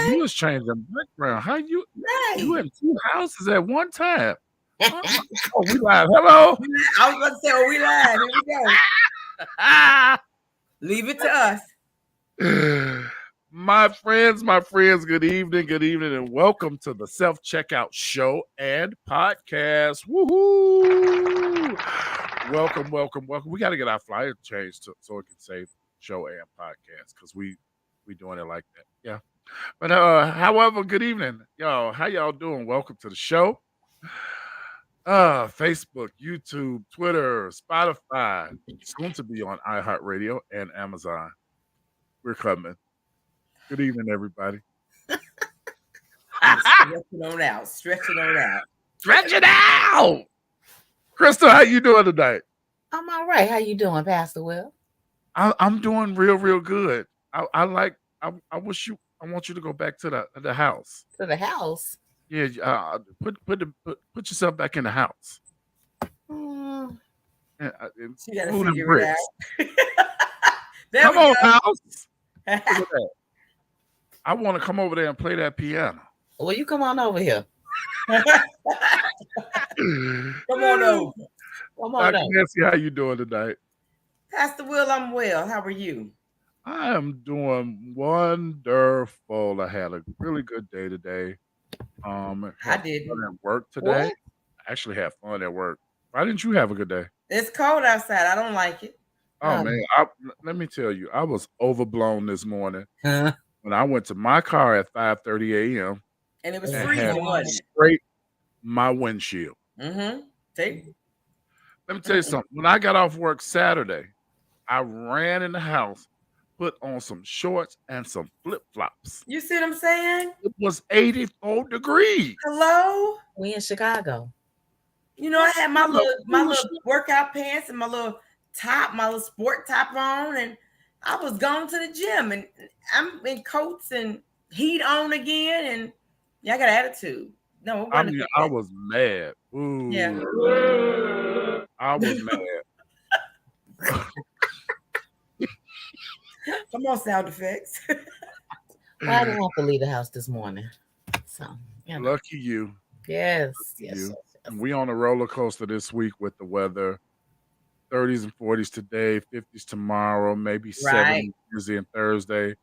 you was changing background. How you Right. in 2 houses at one time? Oh, we live. Hello. I was about to say, oh, we live. Here we go. Leave it to us. My friends, good evening, and welcome to the Self-Checkout Show and Podcast. Woohoo! Welcome. We got to get our flyer changed so it can say show and podcast because we doing it like that. Yeah. But however, good evening, y'all. How y'all doing? Welcome to the show. Facebook, YouTube, Twitter, Spotify, soon to be on iHeartRadio and Amazon. We're coming. Good evening, everybody. Stretch it on out. Stretch it out. Crystal, how you doing tonight? I'm all right. How you doing, Pastor Will? I'm doing real good. I want you to go back to the house. To the house? Yeah. Put yourself back in the house. She got to food and figure it bricks. out. Come on, house. I want to come over there and play that piano. Well, you come on over here. Come on over. Come on over. Nancy, how you doing tonight? Pastor Will, I'm well. How are you? I am doing wonderful. I had a really good day today. I did. Fun at work today. What? I actually had fun at work. Why didn't you have a good day? It's cold outside. I don't like it. Oh man, let me tell you, I was overblown this morning Huh? when I went to my car at 5:30 a.m. And it was and freezing, had wasn't it? scraped my windshield. Mm-hmm. See? Let me tell you something. When I got off work Saturday, I ran in the house, put on some shorts and some flip-flops. You see what I'm saying? It was 84 degrees. Hello? We in Chicago. You know, I had my little workout pants and my little top, my little sport top on, and I was going to the gym, and I'm in coats and heat on again, and yeah, I got attitude. No, I was mad. Ooh. Yeah. I was mad. Come on, sound effects. Well, I didn't have to leave the house this morning. So, you know. Lucky you. Yes. We on a roller coaster this week with the weather. 30s and 40s today, 50s tomorrow, maybe 70s Tuesday and Thursday.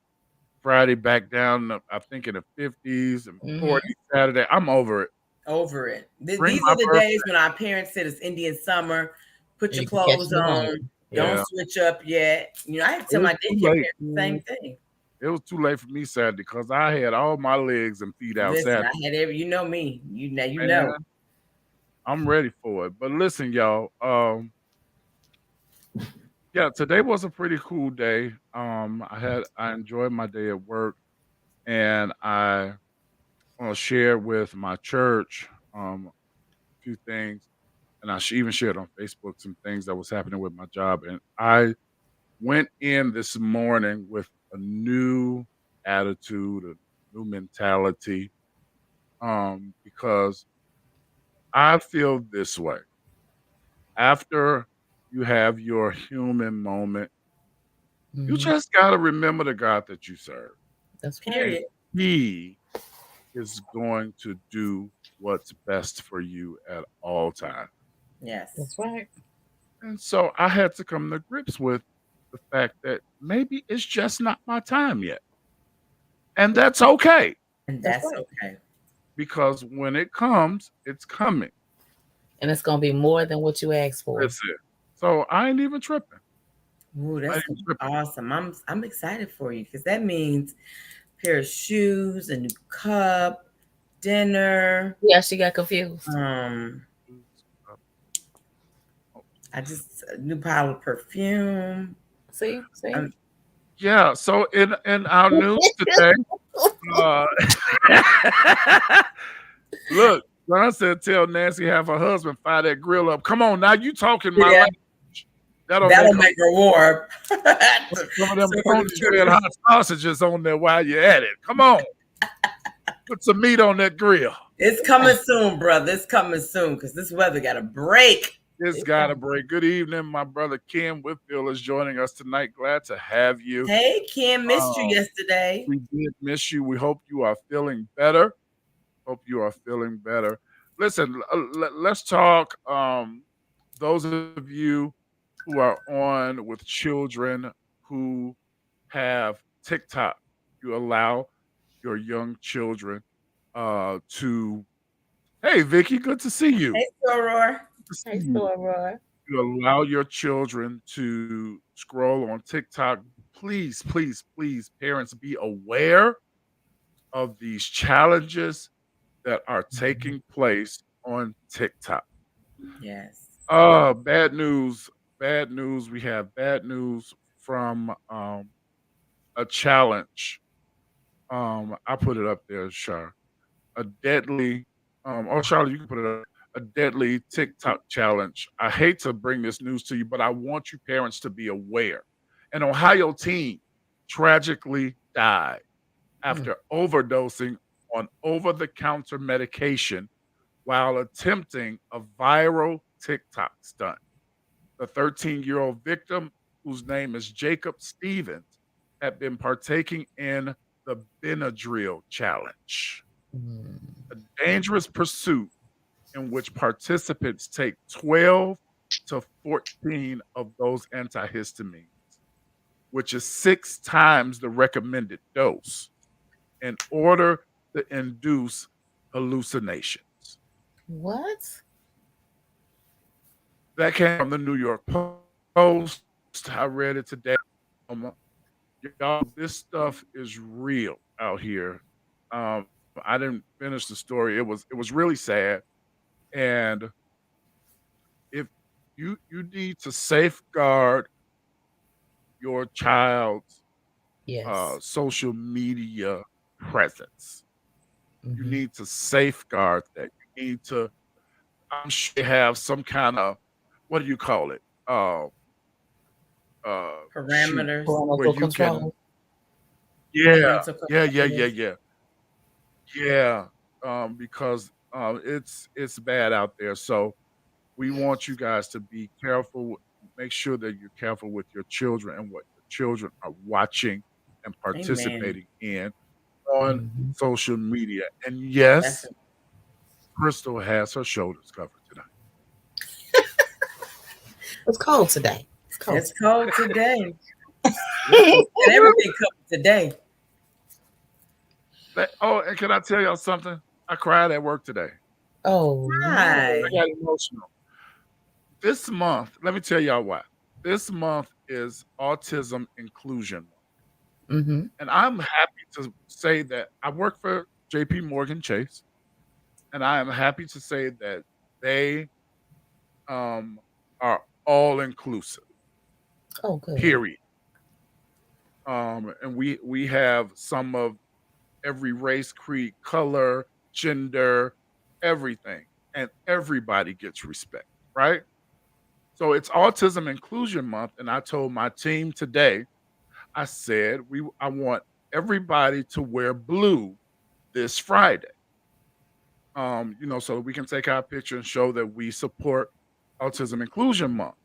Friday back down, I think in the 50s and 40s Saturday. I'm over it. Over it. These are the days when our parents said it's Indian summer. Put your clothes on. Don't switch up yet. You know, I had to tell my daycare parents the same thing. It was too late for me Saturday because I had all my legs and feet out Saturday. I had you know me. You know. I'm ready for it. But listen, y'all. Yeah, today was a pretty cool day. I enjoyed my day at work, and I want to share with my church a few things, and I even shared on Facebook some things that was happening with my job. And I went in this morning with a new attitude, a new mentality, because I feel this way. After you have your human moment, you just got to remember the God that you serve. That's period. He is going to do what's best for you at all times. Yes. That's right. And so I had to come to grips with the fact that maybe it's just not my time yet. And that's okay. And that's okay. Because when it comes, it's coming. And it's going to be more than what you asked for. That's it. So I ain't even tripping. Ooh, that's awesome. I'm excited for you because that means a pair of shoes, a new cup, dinner. Yeah, she got confused. I just a new pile of perfume. See? Yeah. So in our news today, look, Ron said, "Tell Nancy have her husband fire that grill up." Come on, now you talking my language. That'll make her warm. Some of them hot sausages on there while you're at it. Come on, put some meat on that grill. It's coming soon, brother. It's coming soon because this weather got a break. It's gotta break. Good evening, my brother Ken Whitfield is joining us tonight. Glad to have you. Hey, Kim, missed you Um, yesterday. we did miss you. We hope you are feeling better. Hope you are feeling better. Listen, let's talk. Those of you who are on with children who have TikTok, you allow your young children to. Hey, Vicky, good to see you. Hey, Soror. Good to see Hey, you. Sora. You allow your children to scroll on TikTok. Please, please, please, parents, be aware of these challenges that are taking place on TikTok. Yes. Bad news. Bad news. We have bad news from a challenge. I put it up there, Char. A deadly Charlotte, you can put it up. A deadly TikTok challenge. I hate to bring this news to you, but I want you parents to be aware. An Ohio teen tragically died after overdosing on over-the-counter medication while attempting a viral TikTok stunt. The 13-year-old victim, whose name is Jacob Stevens, had been partaking in the Benadryl challenge, a dangerous pursuit in which participants take 12 to 14 of those antihistamines, which is 6 times the recommended dose, in order to induce hallucinations. What? That came from the New York Post. I read it today. Y'all, this stuff is real out here. I didn't finish the story. It was really sad, and if you need to safeguard your child's Yes. social media presence. You Mhm. need to safeguard that. You need to. I'm sure they have some kind of, what do you call it? Shoot, Parameters. where Parental you can. control. Yeah, Parental yeah, yeah, yeah, controls. yeah, yeah. Because it's bad out there. So we want you guys to be careful. Make sure that you're careful with your children and what your children are watching and Amen. participating in on Mhm. social media. And yes, Definitely. Crystal has her shoulders covered tonight. It's cold today. It's cold. It's cold today. Listen, And everything covered today. and can I tell y'all something? I cried at work today. Oh Right. no. I got emotional. This month, let me tell y'all why. This month is Autism Inclusion Month. Mm-hmm. And I'm happy to say that I work for JP Morgan Chase, and I am happy to say that they are all inclusive, Oh, good. period. And we have some of every race, creed, color, gender, everything, and everybody gets respect, right? So it's Autism Inclusion Month, and I told my team today, I said I want everybody to wear blue this Friday. So we can take our picture and show that we support Autism Inclusion Month.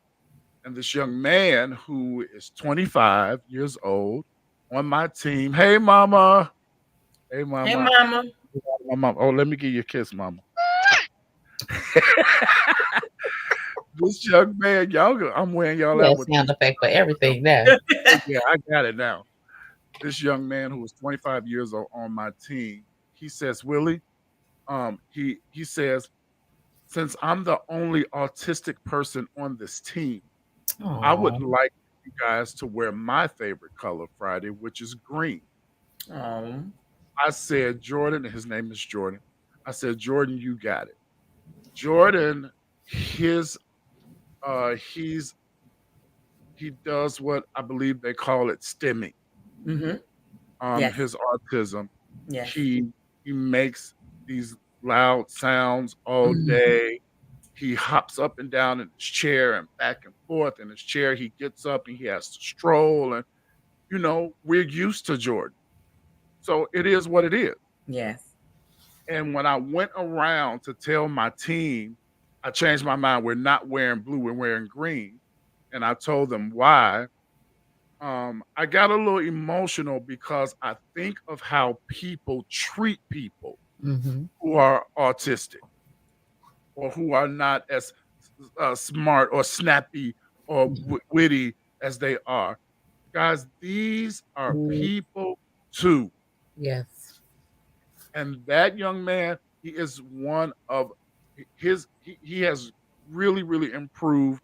And this young man who is 25 years old on my team, hey mama, hey Hey, mama, Mama. my mom. Oh, let me give you a kiss, mama. This young man, I'm wearing y'all Yeah, out with sound these. effect for everything now. Yeah, I got it now. This young man who was 25 years old on my team, he says, Willie, he says, since I'm the only autistic person on this team, I would Oh. like you guys to wear my favorite color Friday, which is green. Oh. I said, Jordan, his name is Jordan. I said, Jordan, you got it. Jordan, his he's he does what I believe they call it stimming. Mm-hmm. Yes. His autism. Yes. He makes these loud sounds all Mhm. day. He hops up and down in his chair and back and forth in his chair. He gets up and he has to stroll. And, we're used to Jordan. So it is what it is. Yes. And when I went around to tell my team I changed my mind. We're not wearing blue, we're wearing green. And I told them why. I got a little emotional because I think of how people treat people Mm-hmm. who are autistic or who are not as smart or snappy or witty as they are. Guys, these are people too. Yes. And that young man, he is one of he has really, really improved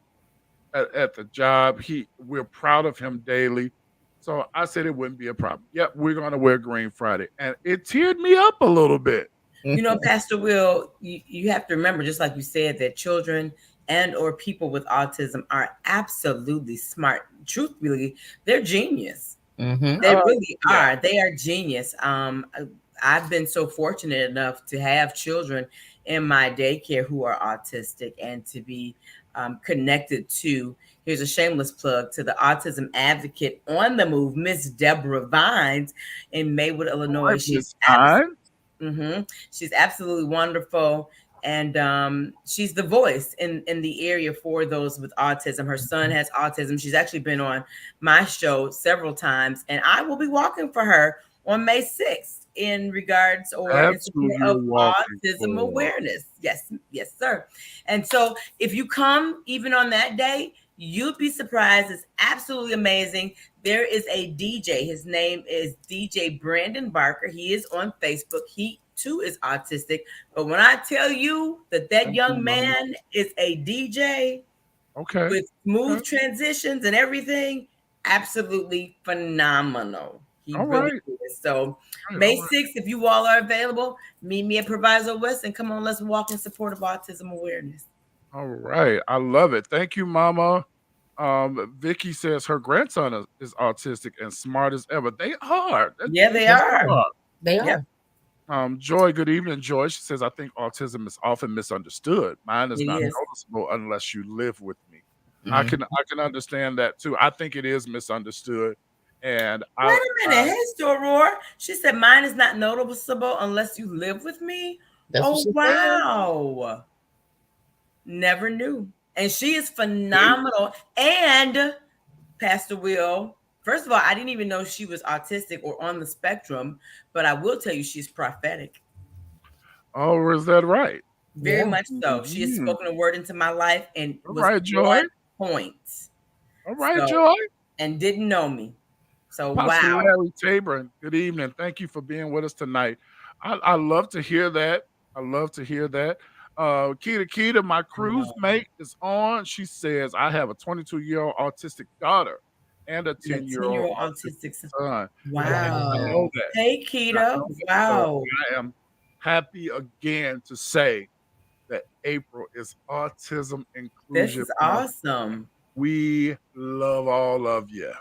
at the job. We're proud of him daily. So I said it wouldn't be a problem. Yep, we're gonna wear green Friday. And it teared me up a little bit. You know, Pastor Will, you have to remember, just like you said, that children and or people with autism are absolutely smart. Truthfully, they're genius. Mm-hmm. They really are. They are genius. I've been so fortunate enough to have children in my daycare who are autistic and to be connected to, here's a shameless plug, to the autism advocate on the move, Miss Deborah Vines in Maywood, Illinois. She's absolutely wonderful. And she's the voice in the area for those with autism. Her son has autism. She's actually been on my show several times, and I will be walking for her on May 6th in regards or in support of autism awareness. Yes, sir. And so if you come even on that day, you'd be surprised. It's absolutely amazing. There is a DJ. His name is DJ Brandon Barker. He is on Facebook. He too is autistic. But when I tell you that young man is a DJ with smooth transitions and everything, absolutely phenomenal. He really is. So May 6th, if you all are available, meet me at Proviso West and come on, let's walk in support of autism awareness. All right. I love it. Thank you, Mama. Vicky says her grandson is autistic and smart as ever. They are. Yeah, they are. They are. Yep. Joy, good evening, Joy. She says, I think autism is often misunderstood. Mine is not noticeable unless you live with me. I can understand that too. I think it is misunderstood. And wait a minute, hey Storroar. She said mine is not noticeable unless you live with me. Oh wow. Never knew. And she is phenomenal. And Pastor Will, first of all, I didn't even know she was autistic or on the spectrum, but I will tell you she's prophetic. Oh, is that right? Very much so. She has spoken a word into my life and was Joy. Point. All right, Joy. And didn't know me. So Pastor wow. Larry Tabor, good evening. Thank you for being with us tonight. I love to hear that. I love to hear that. Kita, my cruise mate, is on. She says, I have a 22-year-old autistic daughter and a 10-year-old autistic son. Wow. I know that. Hey, Kita. Wow. So I am happy again to say that April is Autism Inclusion. This is awesome. We love all of you.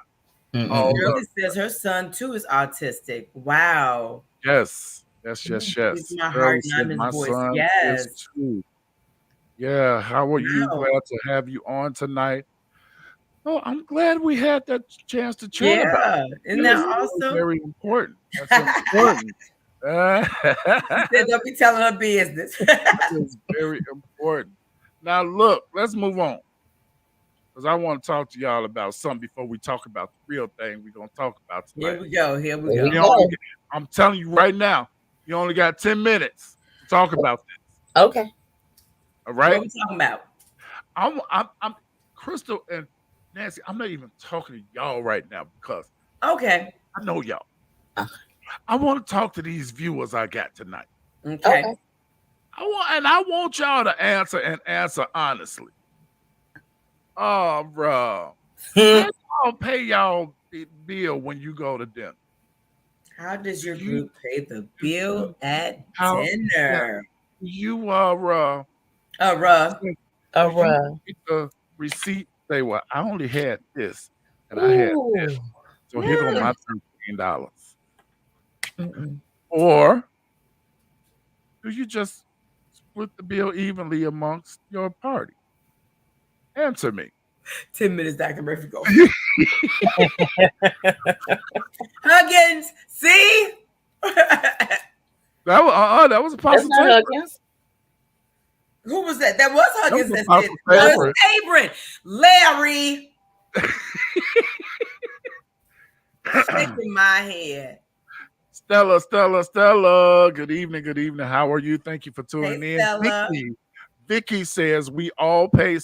Shirley says her son too is autistic. Wow. Yes. My heart and his voice. Yes. Yeah. How are you? Glad to have you on tonight. Oh, I'm glad we had that chance to chat about it. Isn't that awesome? Very important. That's important. Don't be telling her business. It's very important. Now, look, let's move on. Because I want to talk to y'all about something before we talk about the real thing we're going to talk about tonight. Here we go. I'm telling you right now, you only got 10 minutes to talk about this. Okay. All right? What are we talking about? I'm Crystal and Nancy, I'm not even talking to y'all right now because I know y'all. I want to talk to these viewers I got tonight. Okay. I want y'all to answer honestly. Oh, bro. I'll pay y'all the bill when you go to dinner. How does your group pay the bill at dinner? You get the receipt. Say, well, I only had this, and I had this. So here go my $13. Or do you just split the bill evenly amongst your party? Answer me. 10 minutes, Dr. Murphy, go. Huggins, see? That was a possibility. Who was that? That was Huggins that said That was Abram. Larry. Shaking my head. Stella. Good evening. How are you? Thank you for tuning Hey, in. Stella. Vicky says we all pay,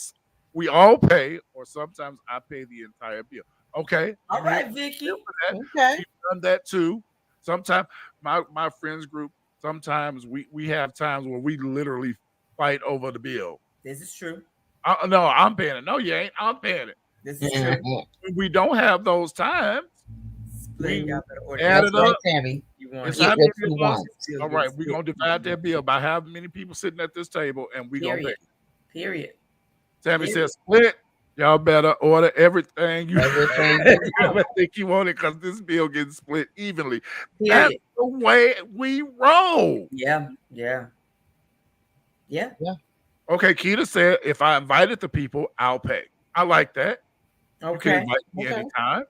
or sometimes I pay the entire bill. Okay. All right, Vicky. Okay. We've done that too. Sometimes my friends group, sometimes we have times where we literally fight over the bill. This is true. No, I'm paying it. No, you ain't. I'm paying it. This is true. When we don't have those times, Split, y'all better order. add it up. Tammy. You want It's it. how Get many what you of us- want. Still All get right, we're split. gonna divide that bill by how many people sitting at this table, and we're gonna pay. Period. Tammy Period. says split. Y'all better order everything you Everything ever think you want it, because this bill gets split evenly. Period. That's the way we roll. Yeah. Okay, Keita said if I invited the people, I'll pay. I like that. You can Okay. invite me Okay. anytime.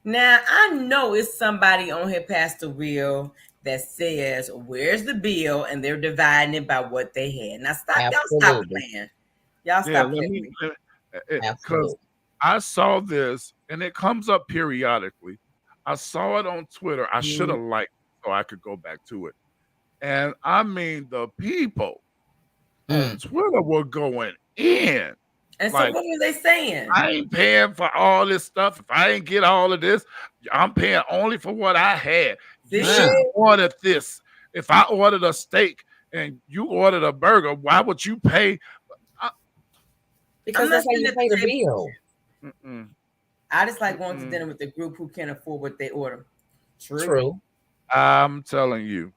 Now I know it's somebody on here, Pastor Will, that says, "Where's the bill?" and they're dividing it by what they had. Now stop, y'all stop Absolutely. playing. Y'all stop playing. Because Absolutely. I saw this, and it comes up periodically. I saw it on Twitter. I should have liked it so I could go back to it. And I mean, the people on Twitter were going in. And so Like, what were they saying? I ain't paying for all this stuff. If I ain't get all of this, I'm paying only for what I had. You This should shit? order this. If I ordered a steak and you ordered a burger, why would you pay? Because I'm that's not how you sitting pay at the the table. bill. I just like going to dinner with the group who can afford what they order. True. I'm telling you.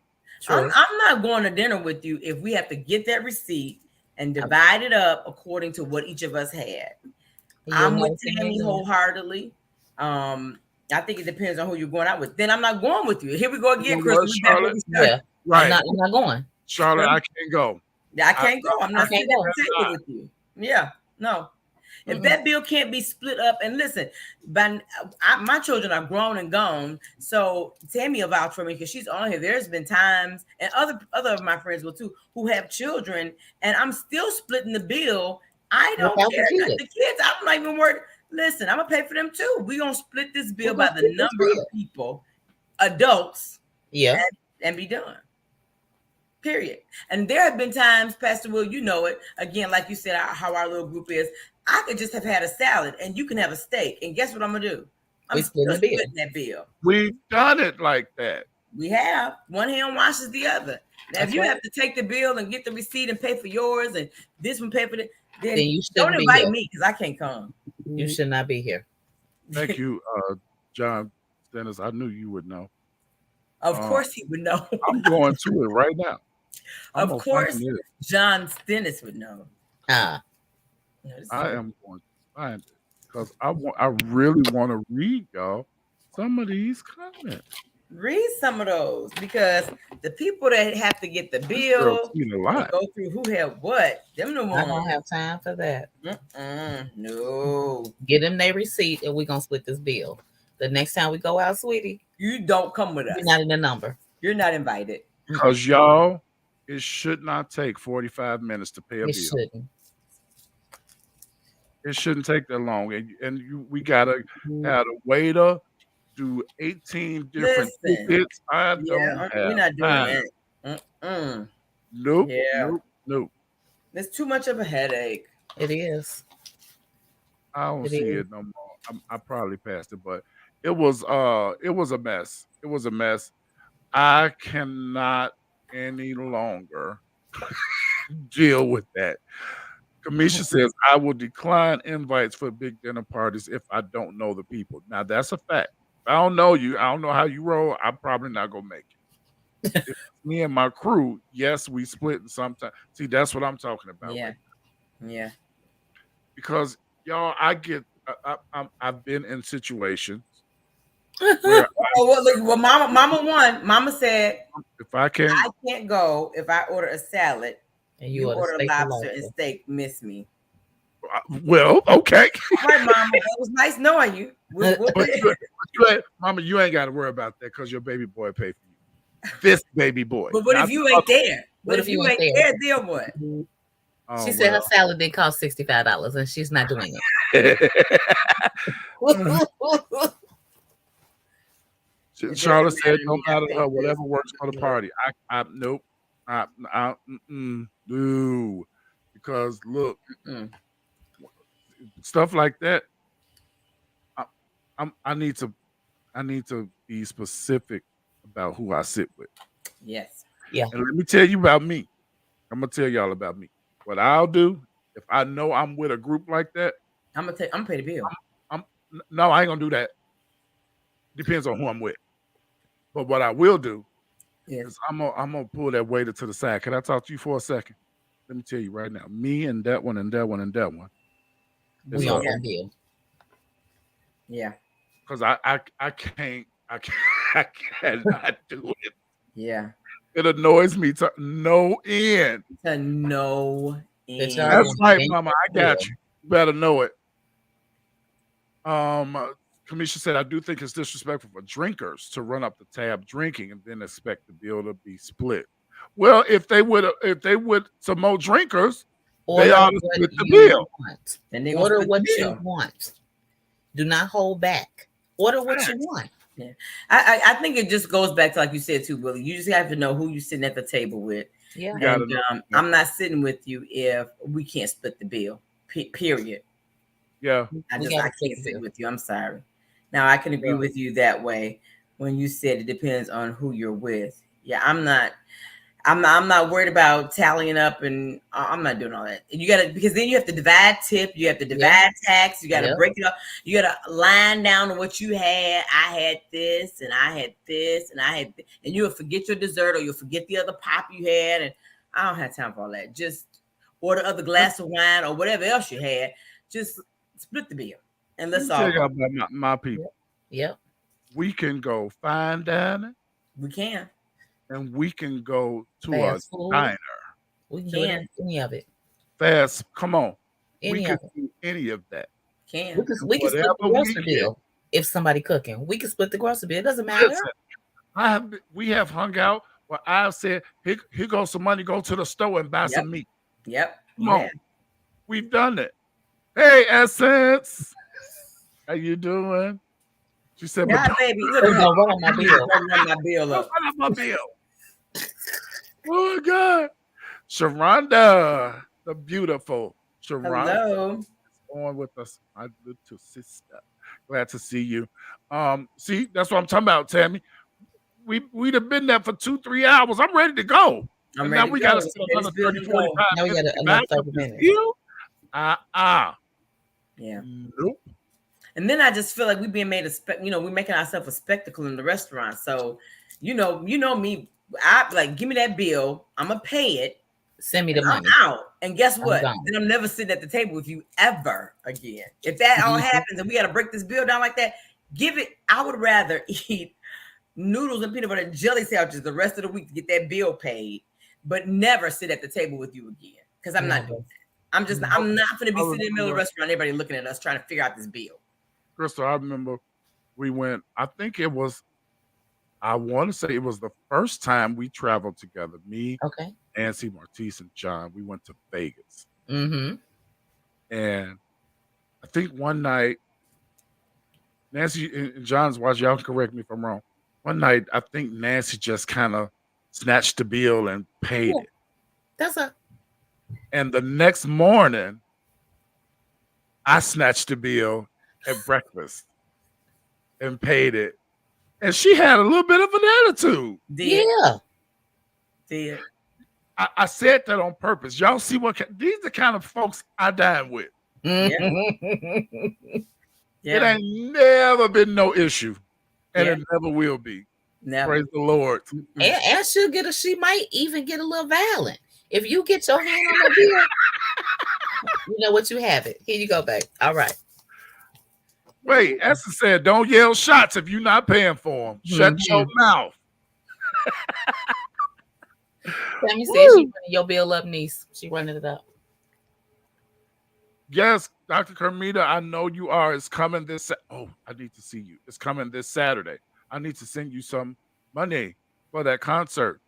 I'm not going to dinner with you if we have to get that receipt and divide it up according to what each of us had. I'm with Tammy wholeheartedly. I think it depends on who you're going out with. Then I'm not going with you. Here we go again, Chris. Yeah. Right. I'm not going. Charlotte, I can't go. I can't go. I'm not can't sitting go. at the table with you. Yeah, no. If that bill can't be split up, and listen, my children are grown and gone, so Tammy will vouch for me because she's on here. There's been times, and other of my friends will too, who have children, and I'm still splitting the bill. I don't care. The kids, I'm not even worried. Listen, I'm gonna pay for them too. We're gonna split this bill by the number of people, adults, and be done. Period. And there have been times, Pastor Will, you know it, again, like you said, how our little group is, I could just have had a salad and you can have a steak. And guess what I'm going to do? I'm still splitting that bill. We've done it like that. We have. One hand washes the other. Now, if you have to take the bill and get the receipt and pay for yours and this one pay for it, then you don't invite me because I can't come. You should not be here. Thank you, John Dennis. I knew you would know. Of course he would know. I'm going to it right now. Of course, John Stennis would know. I am going to find it because I really want to read y'all some of these comments. Read some of those because the people that have to get the bill go through who had what. Them no more. I don't have time for that. No. Get them their receipt and we're gonna split this bill. The next time we go out, sweetie, you don't come with us. You're not in the number. You're not invited. Because y'all, it should not take 45 minutes to pay a bill. Shouldn't. It shouldn't take that long. And we gotta have a waiter do 18 different tickets. We're not doing that. Nope. It's too much of a headache. It is. I don't see it no more. I probably passed it, but it was a mess. It was a mess. I cannot any longer deal with that. Kamisha says, I will decline invites for big dinner parties if I don't know the people. Now, that's a fact. If I don't know you, I don't know how you roll, I'm probably not going to make it. If me and my crew, yes, we split sometimes. See, that's what I'm talking about. Yeah. Yeah. Because, y'all, I've been in situations where Mama won. Mama said, if I can't go if I order a salad. And you order lobster and steak, miss me. Well, okay. All right, Mama. It was nice knowing you. Mama, you ain't got to worry about that because your baby boy paid for you. This baby boy. But what if you ain't there? What if you ain't there? Deal what? She Oh said her well. salad did cost $65, and she's not doing Mhm. it. It Charlotte doesn't said, matter to "Don't me. I matter to pay her. bills. Whatever works for the party." Nope. No, because look, Mm. stuff like that. I, I need to be specific about who I sit with. Yes. Yeah. And let me tell you about me. I'm gonna tell y'all about me. What I'll do if I know I'm with a group like that, I'm gonna pay the bill. I'm no, I ain't gonna do that. Depends on who I'm with. But what I will do Yes. is I'm gonna pull that waiter to the side. Can I talk to you for a second? Let me tell you right now. Me and that one and that one and that one is We on Yeah. the bill. Yeah. because I cannot do it. Yeah. It annoys me to no end. To no That y'all end. That's gonna right, bend Mama. I your got bill. you. You better know it. Kamisha said, I do think it's disrespectful for drinkers to run up the tab drinking and then expect the bill to be split. Well, if they would some more drinkers, they Order ought to what split the you bill. want. And they're gonna Order split the what you bill. want. Do not hold back. Order what you Facts. want. Yeah. I think it just goes back to like you said too, Willie. You just have to know who you're sitting at the table with. Yeah. You gotta And know. I'm not sitting with you if we can't split the bill. Period. Yeah. We I gotta split can't the sit bill. with you. I'm sorry. Now I can agree Yeah. with you that way when you said it depends on who you're with. Yeah, I'm not worried about tallying up, and I'm not doing all that. You gotta, because then you have to divide tip, you have to divide tax, you gotta Yep. break it up, you gotta line down what you had. I had this, and I had this, and I had, and you'll forget your dessert, or you'll forget the other pop you had, and I don't have time for all that. Just order other glass of wine or whatever else you had. Just split the bill, and Let let's me tell all you go. about my people. Yep. We can go fine dining We can, and we can go to a Fast food. diner. We can do it. can, Any of it. Fast, come on. We Any can of it. do any of that. can. We can split the Whatever we grocery get. bill if somebody cooking. We can split the grocery bill. It doesn't matter. Listen, we have hung out where I've said, here goes some money, go to the store and buy Yep. some meat. Yep. Come on. We've done it. Hey, Essence. How you doing? She said, Yeah, but baby. Look Don't at her. run on my bill. Don't run my bill don't up. run up my bill. Oh, my God. Sharonda, the beautiful Sharonda, Hello. is on with us, my little sister. Glad to see you. See, that's what I'm talking about, Tammy. We'd have been there for 2-3 hours. I'm ready to go. I'm And ready now to we go. got to Let's spend get another this 30, building going. 45 Now we got minutes to another back up 30 this minutes. hill. Yeah. Nope. And then I just feel like we're being made we're making ourselves a spectacle in the restaurant. So, you know me. I like, give me that bill. I'm gonna pay it. Send me the I'm money. out. And guess I'm what? gone. Then I'm never sitting at the table with you ever again. If that all happens and we got to break this bill down like that, I would rather eat noodles and peanut butter and jelly sandwiches the rest of the week to get that bill paid, but never sit at the table with you again. Because I'm not doing that. I'm not going to be sitting in the middle of the restaurant, everybody looking at us trying to figure out this bill. Crystal, I remember we went, I want to say it was the first time we traveled together. Me, Okay. Nancy, Martise, and John. We went to Vegas. Mm-hmm. And I think one night, Nancy and John's watching, y'all can correct me if I'm wrong. One night, I think Nancy just kind of snatched the bill and paid it. That's And the next morning, I snatched the bill at breakfast and paid it. And she had a little bit of an attitude. yeah. Did. I said that on purpose. Y'all see these are the kind of folks I dine with. Yeah. It ain't never been no issue. And Yeah. it never will be. Never. Praise the Lord. And she might even get a little violent. If you get your hand on the bill, you know what, you have it. Here you go, babe. All right. Wait, Esther said, don't yell shots if you're not paying for them. Shut your mouth. Tammy said she running your bill up, niece. She running it up. Yes, Dr. Kermita, I know you are. It's coming I need to see you. It's coming this Saturday. I need to send you some money for that concert.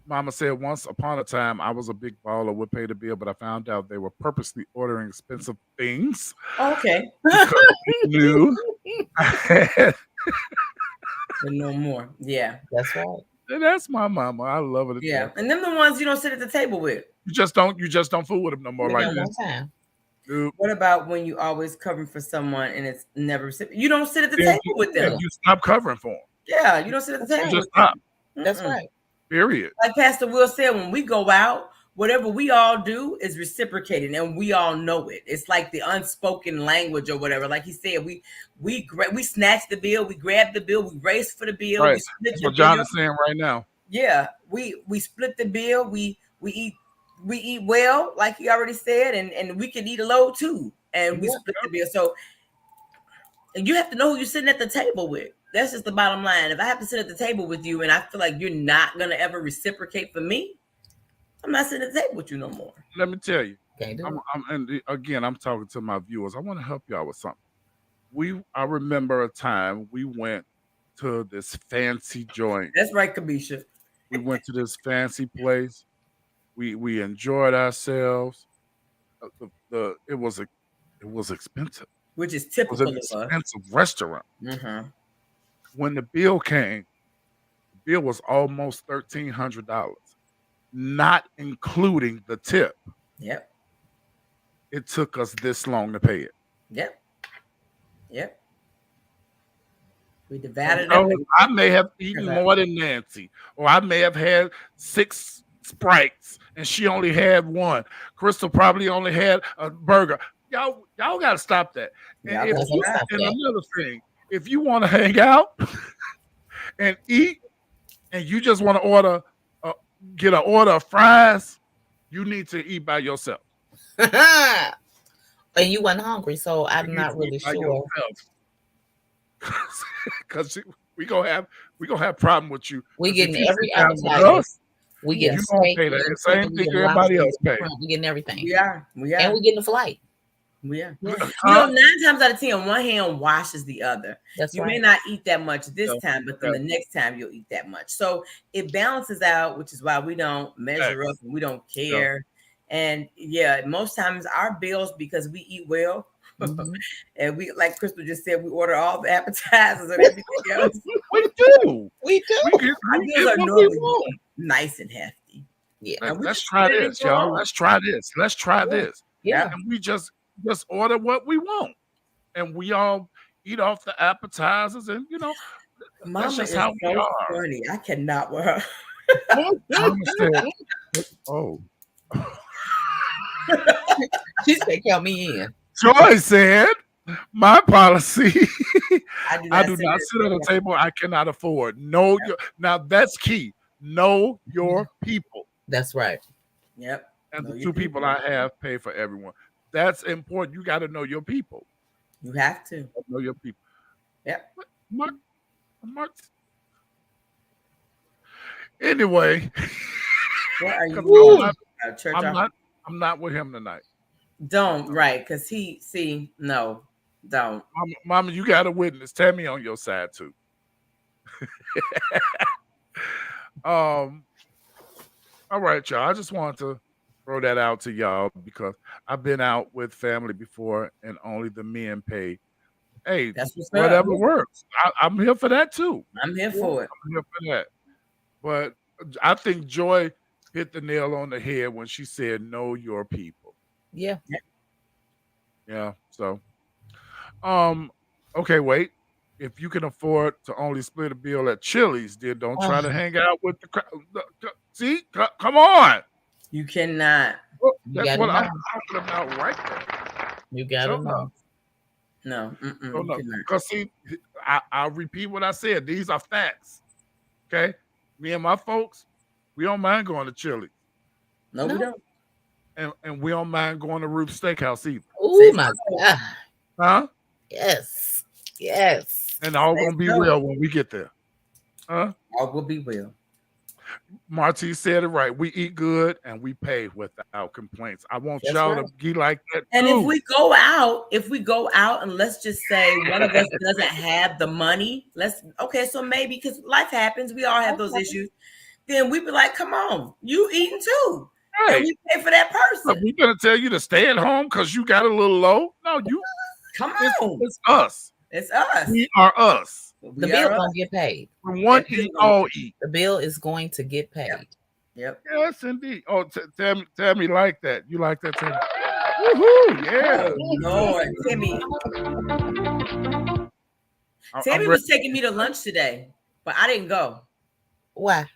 Mama said, once upon a time, I was a big baller, would pay the bill, but I found out they were purposely ordering expensive things Okay. because they knew I had. But no more. Yeah. That's right. And that's my mama. I love her to Yeah. death. And them the ones you don't sit at the table with. You just don't fool with them no more Yeah, like One this. time. Nope. What about when you always covering for someone and it's never you don't sit at the Then table with yeah, them? you stop covering for them. Yeah, you don't sit at the table. You with just stop. them. That's Mm-mm. right. Period. Like Pastor Will said, when we go out, whatever we all do is reciprocated, and we all know it. It's like the unspoken language or whatever. Like he said, we snatch the bill, we grab the bill, we race for the bill, Right. we split That's the what John bill. is saying right now. Yeah, we split the bill. We eat well, like he already said, and we can eat a load too, and we split the bill. So, and you have to know who you're sitting at the table with. That's just the bottom line. If I have to sit at the table with you and I feel like you're not gonna ever reciprocate for me, I'm not sitting at the table with you no more. Let me tell you. Can't do it. And again, I'm talking to my viewers. I want to help y'all with something. I remember a time we went to this fancy joint. That's right, Kamisha. We went to this fancy place. We enjoyed ourselves. It was expensive. Which is It was typical an of us. expensive restaurant. Mm-hmm. When the bill came, the bill was almost $1,300, not including the tip. Yep. It took us this long to pay it. Yep. Yep. We divided So up. I may have eaten more than Nancy, or I may have had 6 Sprites and she only had 1. Crystal probably only had a burger. Y'all got to stop that. Yeah, And another thing, if you want to hang out and eat, and you just want to get an order of fries, you need to eat by yourself. And you weren't hungry, so I'm not really sure. Because we gonna have problem with you. We getting every sit down with appetizer. us, We you getting gonna steak. pay that we same getting thing lobster, everybody else pay. We getting everything. We are. And we getting a flight. We are. Yeah. You know, 9 times out of 10, one hand washes the other. That's You right. may not eat that much this Yeah. time, but then the next time you'll eat that much. So it balances out, which is why we don't measure up and we don't care. And yeah, most times our bills, because we eat well, and we, like Crystal just said, we order all the appetizers and everything else. We do. We do. Our We bills get are what we normally want. nice and hefty. Yeah. And we Let's just try let it this, y'all. go. Let's try this. Let's try this. Yeah. And we just order what we want, and we all eat off the appetizers, and Mama just is how we so are. funny. I cannot with her. Mama said, "Oh." She said, "Count me in." Joy said, "My policy, I do not sit sit at a table I cannot afford. Know your now that's key. Know your people." That's right. Yep. And Know the your 2 people I have pay for everyone. That's important. You got to know your people. You have to. Know your people. Yep. Mark. Anyway, What are you 'cause doing? Church off? I'm not with him tonight. Don't, right? Because don't. Mama, you got a witness. Tammy on your side too. All right, y'all. I just wanted to throw that out to y'all because I've been out with family before and only the men pay. Hey, That's what's up. whatever works. I'm here for that too. I'm here for it. I'm here for that. But I think Joy hit the nail on the head when she said, "Know your people." Yeah. Yeah. So, okay, wait. If you can afford to only split a bill at Chili's, then don't try to hang out with the crowd. See, come on. You cannot. That's what I'm talking about right there. You gotta know. No. Because see, I'll repeat what I said. These are facts. Okay, me and my folks, we don't mind going to Chili's. No, we don't. And we don't mind going to Ruth's Steakhouse either. Oh my God. Huh? Yes. Yes. And all gonna be well when we get there. Huh? All will be well. Marty said it right. We eat good and we pay without complaints. I want That's y'all right. to be like that. And too. if we go out and let's just say one of us doesn't have the money, so maybe because life happens, we all have those issues. then we be like, come on, you eating too. Hey, and we pay for that person. we gonna tell you to stay at home because you got a little low? No, come on. It's us. It's us. We are us. The bill gonna get paid. When one eat, all eat. The bill is going to get paid. Yep. Yes, indeed. Oh, Tammy like that. You like that, Tammy? Woohoo! Yeah. Oh, Lord, Timmy. Tammy was taking me to lunch today, but I didn't go. Why?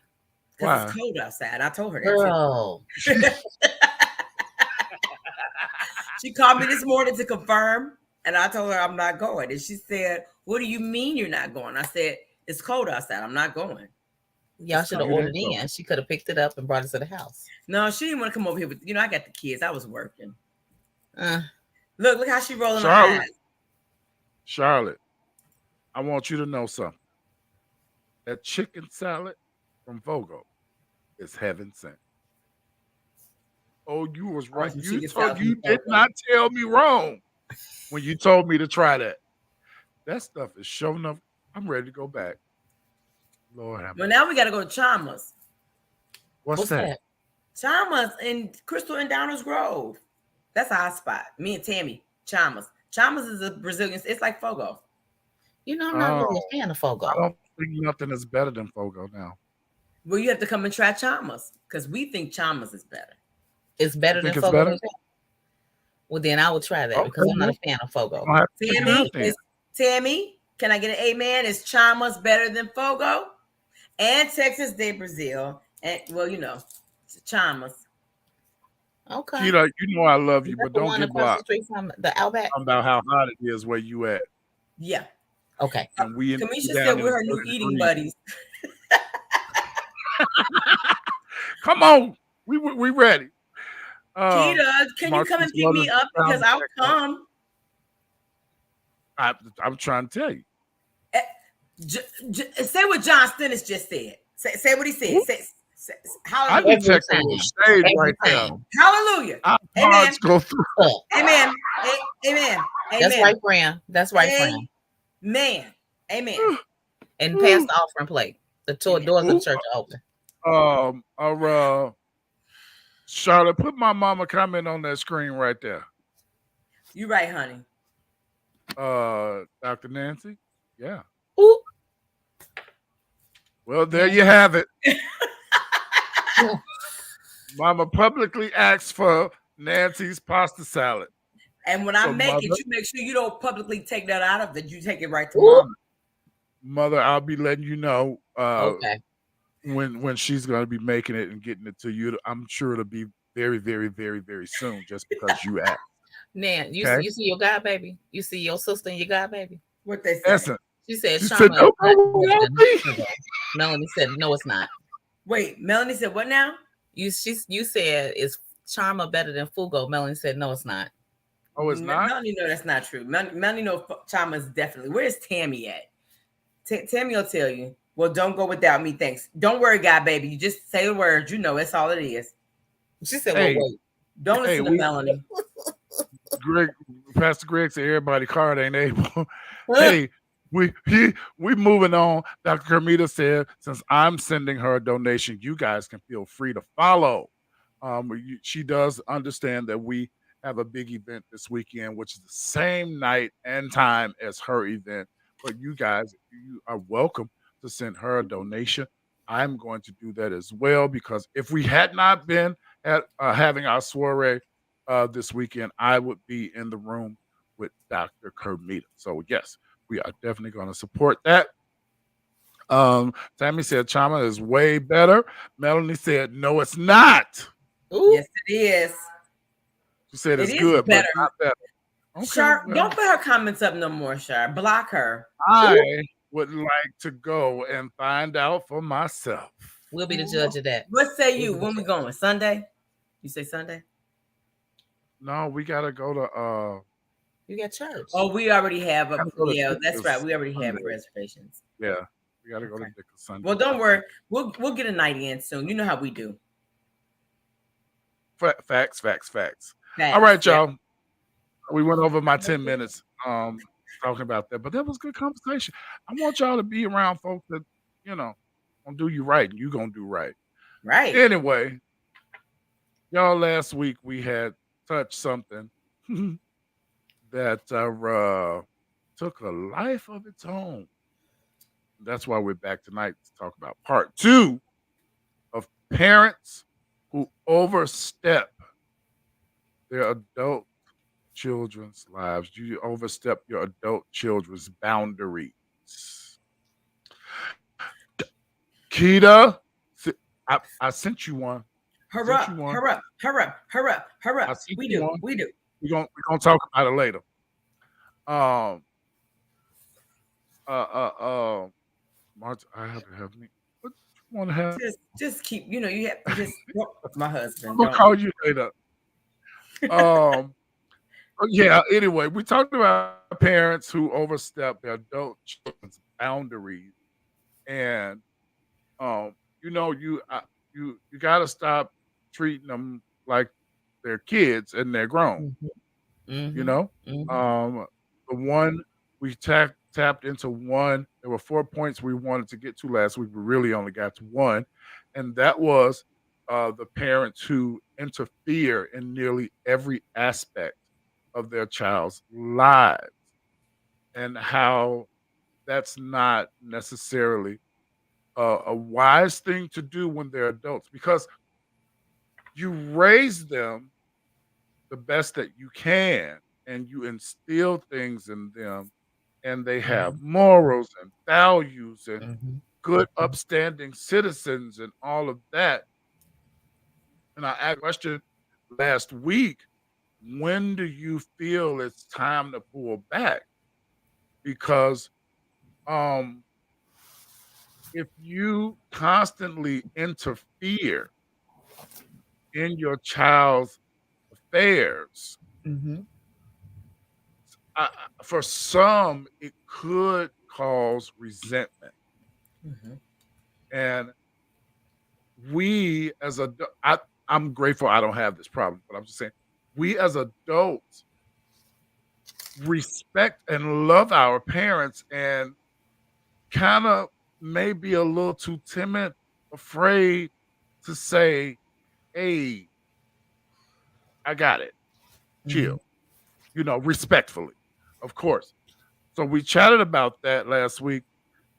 Because it's cold outside. I told her that. Girl. She called me this morning to confirm, and I told her I'm not going. And she said, "What do you mean you're not going?" I said, "It's cold outside. I'm not going." Y'all should have ordered in. She could have picked it up and brought it to the house. No, she didn't want to come over here. But I got the kids. I was working. Look how she rolling her eyes. Charlotte, I want you to know something. That chicken salad from Fogo is heaven sent. Oh, you was right. You did not tell me wrong when you told me to try that. That stuff is showing up. I'm ready to go back. Lord have mercy. Well, now we got to go to Chalmers. What's that? Chalmers in Crystal and Downers Grove. That's our spot. Me and Tammy. Chalmers. Chalmers is a Brazilian. It's like Fogo. I'm not really a fan of Fogo. I don't think nothing is better than Fogo now. Well, you have to come and try Chalmers because we think Chalmers is better. It's better than Fogo. Better? Well, then I will try that because I'm not a fan of Fogo. Tammy, can I get an amen? Is Chalmers better than Fogo? And Texas de Brazil. And Chalmers. Okay. I love you, but don't get blocked. From the Outback. About how hot it is where you at. Yeah. Okay. And Kamisha said we're her new eating buddies. Come on. We ready. Keita, can you come and pick me up? Because I'll come. I'm trying to tell you. Say what John Stennis just said. Say what he said. Say, I detect a shade right now. Hallelujah. Our hearts go through. Amen. Amen. That's right, friend. That's right, friend. Man. Amen. And pass the offering plate. The doors of the church are open. Charlotte, put my mama comment on that screen right there. You right, honey. Dr. Nancy? Yeah. Ooh. Well, there you have it. Mama publicly asked for Nancy's pasta salad. And when I make it, you make sure you don't publicly take that out of it. You take it right to Mama. Mother, I'll be letting you know okay. when she's going to be making it and getting it to you. I'm sure it'll be very, very, very, very soon just because you asked. Nan, you see your god baby? You see your sister and your god baby? What they said? She said, no, Melanie said, no, it's not. Wait, Melanie said what now? You said, is Charma better than Fugo? Melanie said, no, it's not. Oh, it's not? Melanie know that's not true. Melanie know Charma is definitely. Where's Tammy at? Tammy will tell you. Well, don't go without me, thanks. Don't worry, God, baby. You just say the words. That's all it is. She said, well, wait. Don't listen to Melanie. Pastor Greg said everybody card ain't able. Hey, we moving on. Dr. Kermita said, since I'm sending her a donation, you guys can feel free to follow. She does understand that we have a big event this weekend, which is the same night and time as her event. But you guys, you are welcome to send her a donation. I'm going to do that as well because if we had not been at having our soiree this weekend, I would be in the room with Dr. Kermita. So yes, we are definitely going to support that. Tammy said Chama is way better. Melanie said no, it's not. Ooh. Yes, it is. She said it's good, better. But not better. Okay, Shar, don't put her comments up no more, Shar. Block her. I would like to go and find out for myself. We'll be the judge of that. What say you? When we going? Sunday? You say Sunday? No, we gotta go to you got church. Oh, we already have that's right. We already have reservations. Yeah. We gotta go to Dickens Sunday. Well, don't worry. We'll get a night in soon. You know how we do. Facts. All right, y'all. We went over my 10 minutes talking about that, but that was good conversation. I want y'all to be around folks that, want gonna do you right, and you gonna do right. Right. Anyway, y'all, last week we had touched something that took a life of its own. That's why we're back tonight to talk about part 2 of parents who overstep their adult children's lives. You overstep your adult children's boundaries. Keita, I sent you one. Hurry up, hurry up, hurry up, hurry up, hurry up. We do. We're gonna talk about it later. March, I have to have me. What you want to have? Just keep. You have to just. My husband. I'm gonna call you later. Yeah. Anyway, we talked about parents who overstep their adult children's boundaries, and you got to stop treating them like they're kids and they're grown. The one we tapped into one. There were 4 points we wanted to get to last week. We really only got to one, and that was the parents who interfere in nearly every aspect of their child's lives, and how that's not necessarily a wise thing to do when they're adults, because you raise them the best that you can and you instill things in them, and they have morals and values and good upstanding citizens and all of that. And I asked a question last week, when do you feel it's time to pull back? Because if you constantly interfere in your child's affairs, for some, it could cause resentment. And we as I'm grateful I don't have this problem, but I'm just saying, we as adults respect and love our parents and kind of may be a little too timid, afraid to say, hey, I got it. Chill. Respectfully, of course. So we chatted about that last week,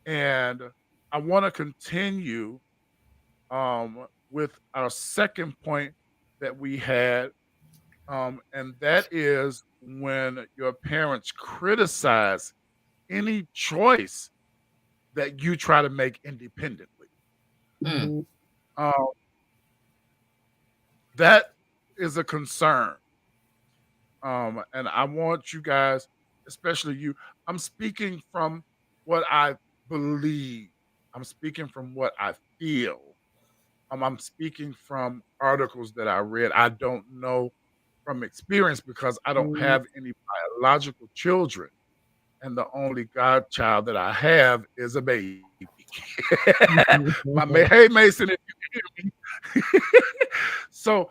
and I want to continue with our second point that we had, and that is when your parents criticize any choice that you try to make independently. That is a concern. And I want you guys, especially you, I'm speaking from what I believe. I'm speaking from what I feel. I'm speaking from articles that I read. I don't know from experience because I don't have any biological children. And the only godchild that I have is a baby. Hey, Mason, if you hear me. So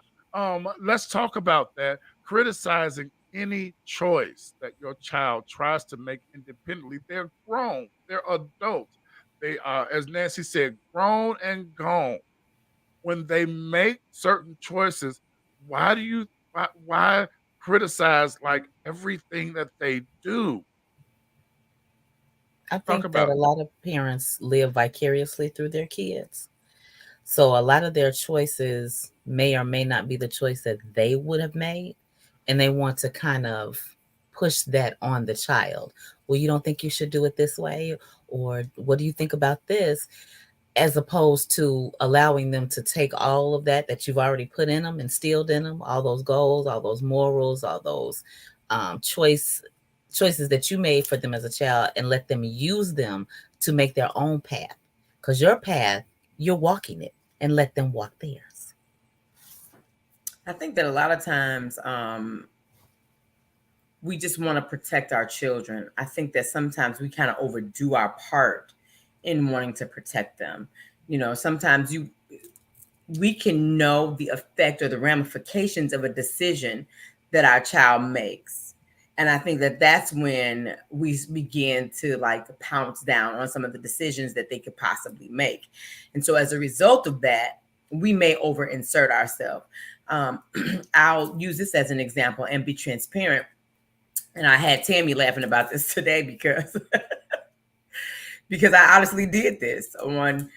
let's talk about that. Criticizing any choice that your child tries to make independently. They're grown. They're adults. They are, as Nancy said, grown and gone. When they make certain choices, why criticize like everything that they do? I think that a lot of parents live vicariously through their kids. So a lot of their choices may or may not be the choice that they would have made. And they want to kind of push that on the child. Well, you don't think you should do it this way? Or what do you think about this? As opposed to allowing them to take all of that you've already put in them, instilled in them, all those goals, all those morals, all those choices that you made for them as a child, and let them use them to make their own path. Because your path, you're walking it, and let them walk theirs. I think that a lot of times we just want to protect our children. I think that sometimes we kind of overdo our part in wanting to protect them. Sometimes we can know the effect or the ramifications of a decision that our child makes. And I think that that's when we begin to like pounce down on some of the decisions that they could possibly make. And so as a result of that, we may over insert ourselves. I'll use this as an example and be transparent. And I had Tammy laughing about this today because I honestly did this on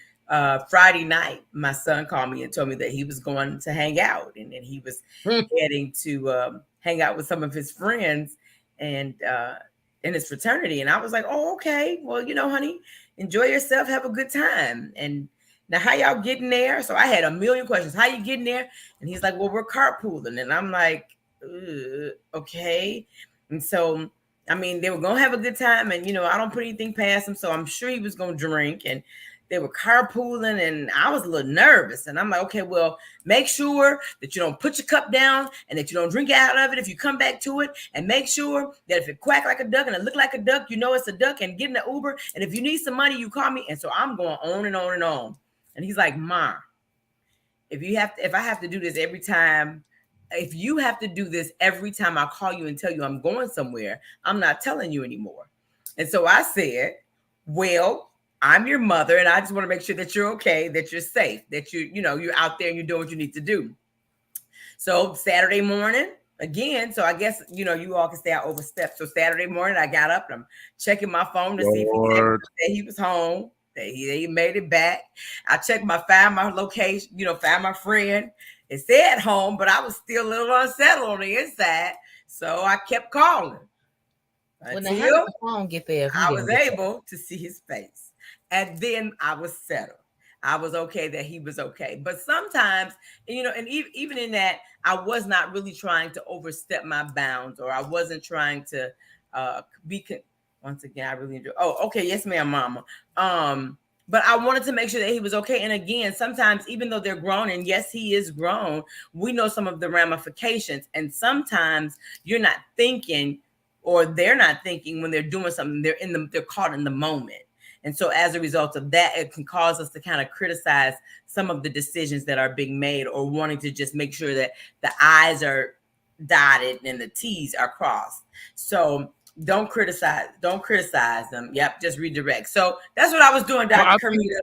Friday night. My son called me and told me that he was going to hang out, and then he was heading to hang out with some of his friends and in his fraternity. And I was like, oh, okay, well, honey, enjoy yourself, have a good time. And now, how y'all getting there? So I had a million questions. How you getting there? And he's like, well, we're carpooling. And I'm like, okay. And so, I mean, they were going to have a good time. And, I don't put anything past him. So I'm sure he was going to drink. And they were carpooling. And I was a little nervous. And I'm like, okay, well, make sure that you don't put your cup down and that you don't drink out of it if you come back to it. And make sure that if it quack like a duck and it look like a duck, it's a duck, and get in the Uber. And if you need some money, you call me. And so I'm going on and on and on. And he's like, Ma, if I have to do this every time, if you have to do this every time I call you and tell you I'm going somewhere, I'm not telling you anymore. And so I said, well, I'm your mother, and I just want to make sure that you're okay, that you're safe, that you're out there and you're doing what you need to do. So Saturday morning, again, so I guess, you all can say I overstepped. So Saturday morning, I got up and I'm checking my phone to see if he was home. He made it back. I checked find my location, find my friend. It said home, but I was still a little unsettled on the inside. So I kept calling. Until the phone get there, I was able to see his face. And then I was settled. I was okay that he was okay. But sometimes, and even in that, I was not really trying to overstep my bounds, or I wasn't trying to once again, I really enjoy. Oh, okay. Yes, ma'am, mama. But I wanted to make sure that he was okay. And again, sometimes, even though they're grown, and yes, he is grown, we know some of the ramifications. And sometimes you're not thinking, or they're not thinking when they're doing something, they're caught in the moment. And so as a result of that, it can cause us to kind of criticize some of the decisions that are being made, or wanting to just make sure that the I's are dotted and the T's are crossed. So don't criticize them. Yep, just redirect. So that's what I was doing, Dr. Carmita.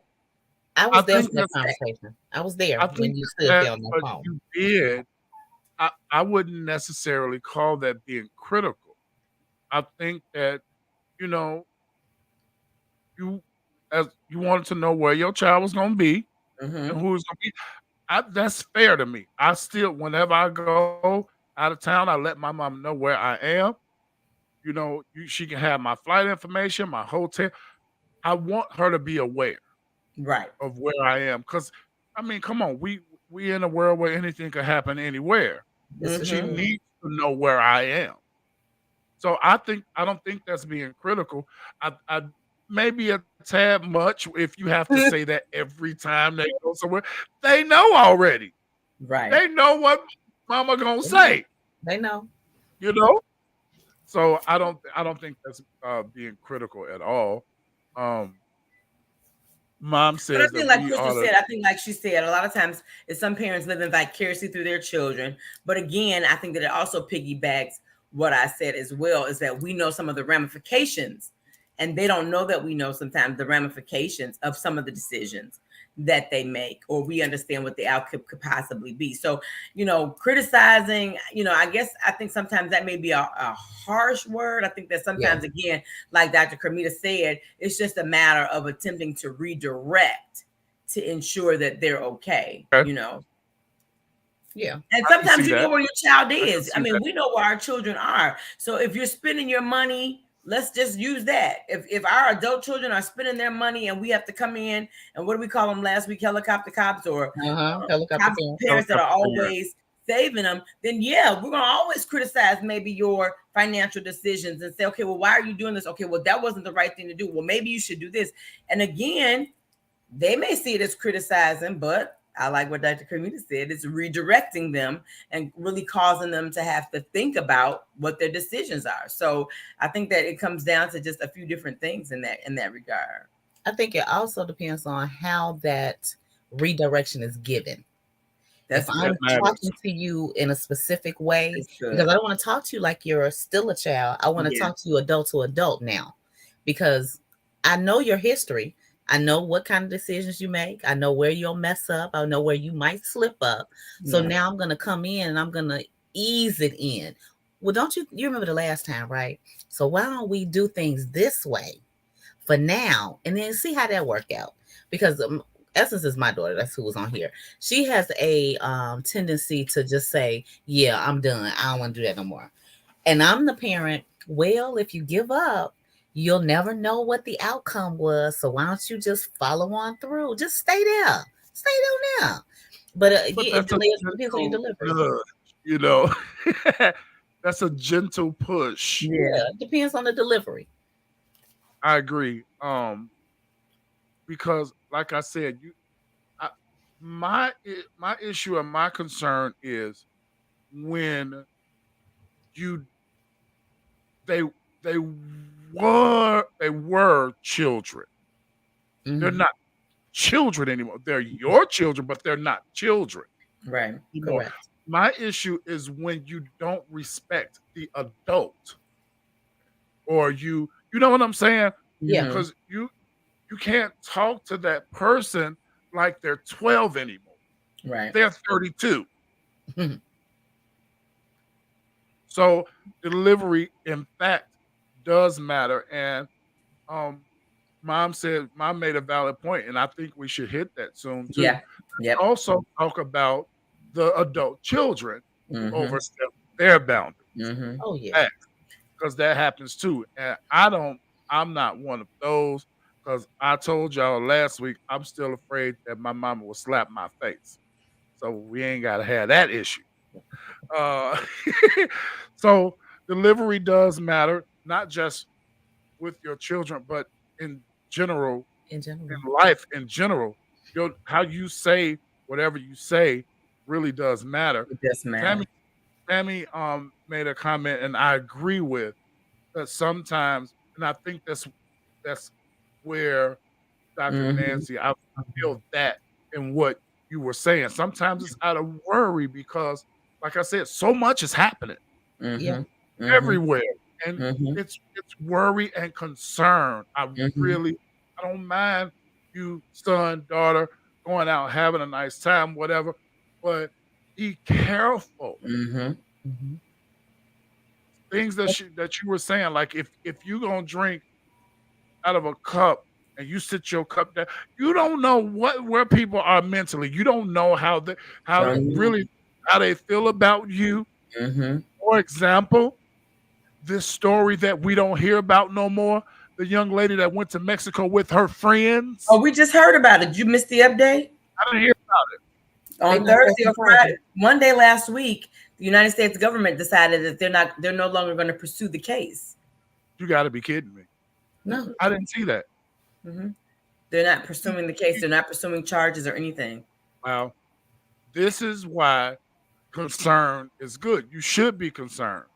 I was there for that conversation. I was there when you stood there on the phone. You did. I wouldn't necessarily call that being critical. I think that, you wanted to know where your child was going to be and who was going to be. That's fair to me. I still, whenever I go out of town, I let my mom know where I am. She can have my flight information, my hotel. I want her to be aware, right, of where I am. Because, I mean, come on, we in a world where anything could happen anywhere. She needs to know where I am. So I don't think that's being critical. I maybe a tad much if you have to say that every time they go somewhere. They know already. Right. They know what mama gonna say. They know. So I don't think that's being critical at all. Mom says, but I think like Crystal said, I think like she said, a lot of times it's some parents living vicariously through their children. But again, I think that it also piggybacks what I said as well, is that we know some of the ramifications, and they don't know that we know sometimes the ramifications of some of the decisions that they make, or we understand what the outcome could possibly be. So, criticizing, I think sometimes that may be a harsh word. I think that sometimes, again, like Dr. Carmita said, it's just a matter of attempting to redirect to ensure that they're okay, Yeah. And sometimes you know where your child is. I mean, we know where our children are. So if you're spending your money, let's just use that. If our adult children are spending their money and we have to come in, and what do we call them last week? Helicopter cops, or parents that are always saving them, then we're going to always criticize maybe your financial decisions and say, okay, well, why are you doing this? Okay, well, that wasn't the right thing to do. Well, maybe you should do this. And again, they may see it as criticizing, but I like what Dr. Carmita said. It's redirecting them and really causing them to have to think about what their decisions are. So I think that it comes down to just a few different things in that regard. I think it also depends on how that redirection is given. That's If I'm matters. talking to you in a specific way, That's good. because I don't want to talk to you like you're still a child. I want to Yeah. talk to you adult to adult now, because I know your history. I know what kind of decisions you make. I know where you'll mess up. I know where you might slip up. So Yeah. now I'm going to come in and I'm going to ease it in. Well, don't you remember the last time, right? So why don't we do things this way for now and then see how that work out? Because Essence is my daughter. That's who was on here. She has a tendency to just say, yeah, I'm done. I don't want to do that no more. And I'm the parent. Well, if you give up, you'll never know what the outcome was. So why don't you just follow on through? Just stay there. Stay there now. But But yeah, it that's a depends on your gentle delivery. nudge, you know. That's a gentle push. Yeah. Yeah, it depends on the delivery. I agree. Because like I said, my issue and my concern is when you they they were children. They're Mhm. not children anymore. They're your children, but they're not children Right. anymore. Correct. My issue is when you don't respect the adult, or you know what I'm saying? Yeah. Mhm. Because you can't talk to that person like they're 12 anymore. Right. They're 32. So delivery, in fact, does matter. And mom made a valid point, and I think we should hit that soon too. Yeah. Yep. Also talk about the adult children who Mhm. overstep their boundaries. Mhm. Oh yeah. Because that happens too. And I'm not one of those, because I told y'all last week I'm still afraid that my mama will slap my face. So we ain't gotta have that issue. Uh, so delivery does matter, not just with your children, but in general, In general. in life in general. How you say whatever you say really does matter. It does matter. Tammy made a comment, and I agree with that sometimes, and I think that's where Dr. Mhm. Nancy, I feel that in what you were saying. Sometimes it's out of worry because, like I said, so much is happening Yeah. Mhm. Mhm. everywhere, and Mhm. it's worry and concern. Mhm. I don't mind you, son, daughter, going out having a nice time, whatever, but be careful. Mhm. Mhm. Things that you were saying, like if you gonna drink out of a cup and you sit your cup down, you don't know where people are mentally. You don't know how Don't you? really how they feel about you. Mhm. For example, this story that we don't hear about no more, the young lady that went to Mexico with her friends. Oh, we just heard about it. You missed the update? I didn't hear On They not Thursday or pressing Friday, charges. one day last week, the United States government decided that they're no longer going to pursue the case. you got to be kidding me. No. I didn't see that. Mhm. They're not pursuing the case. They're not pursuing charges or anything. Well, this is why concern is good. You should be concerned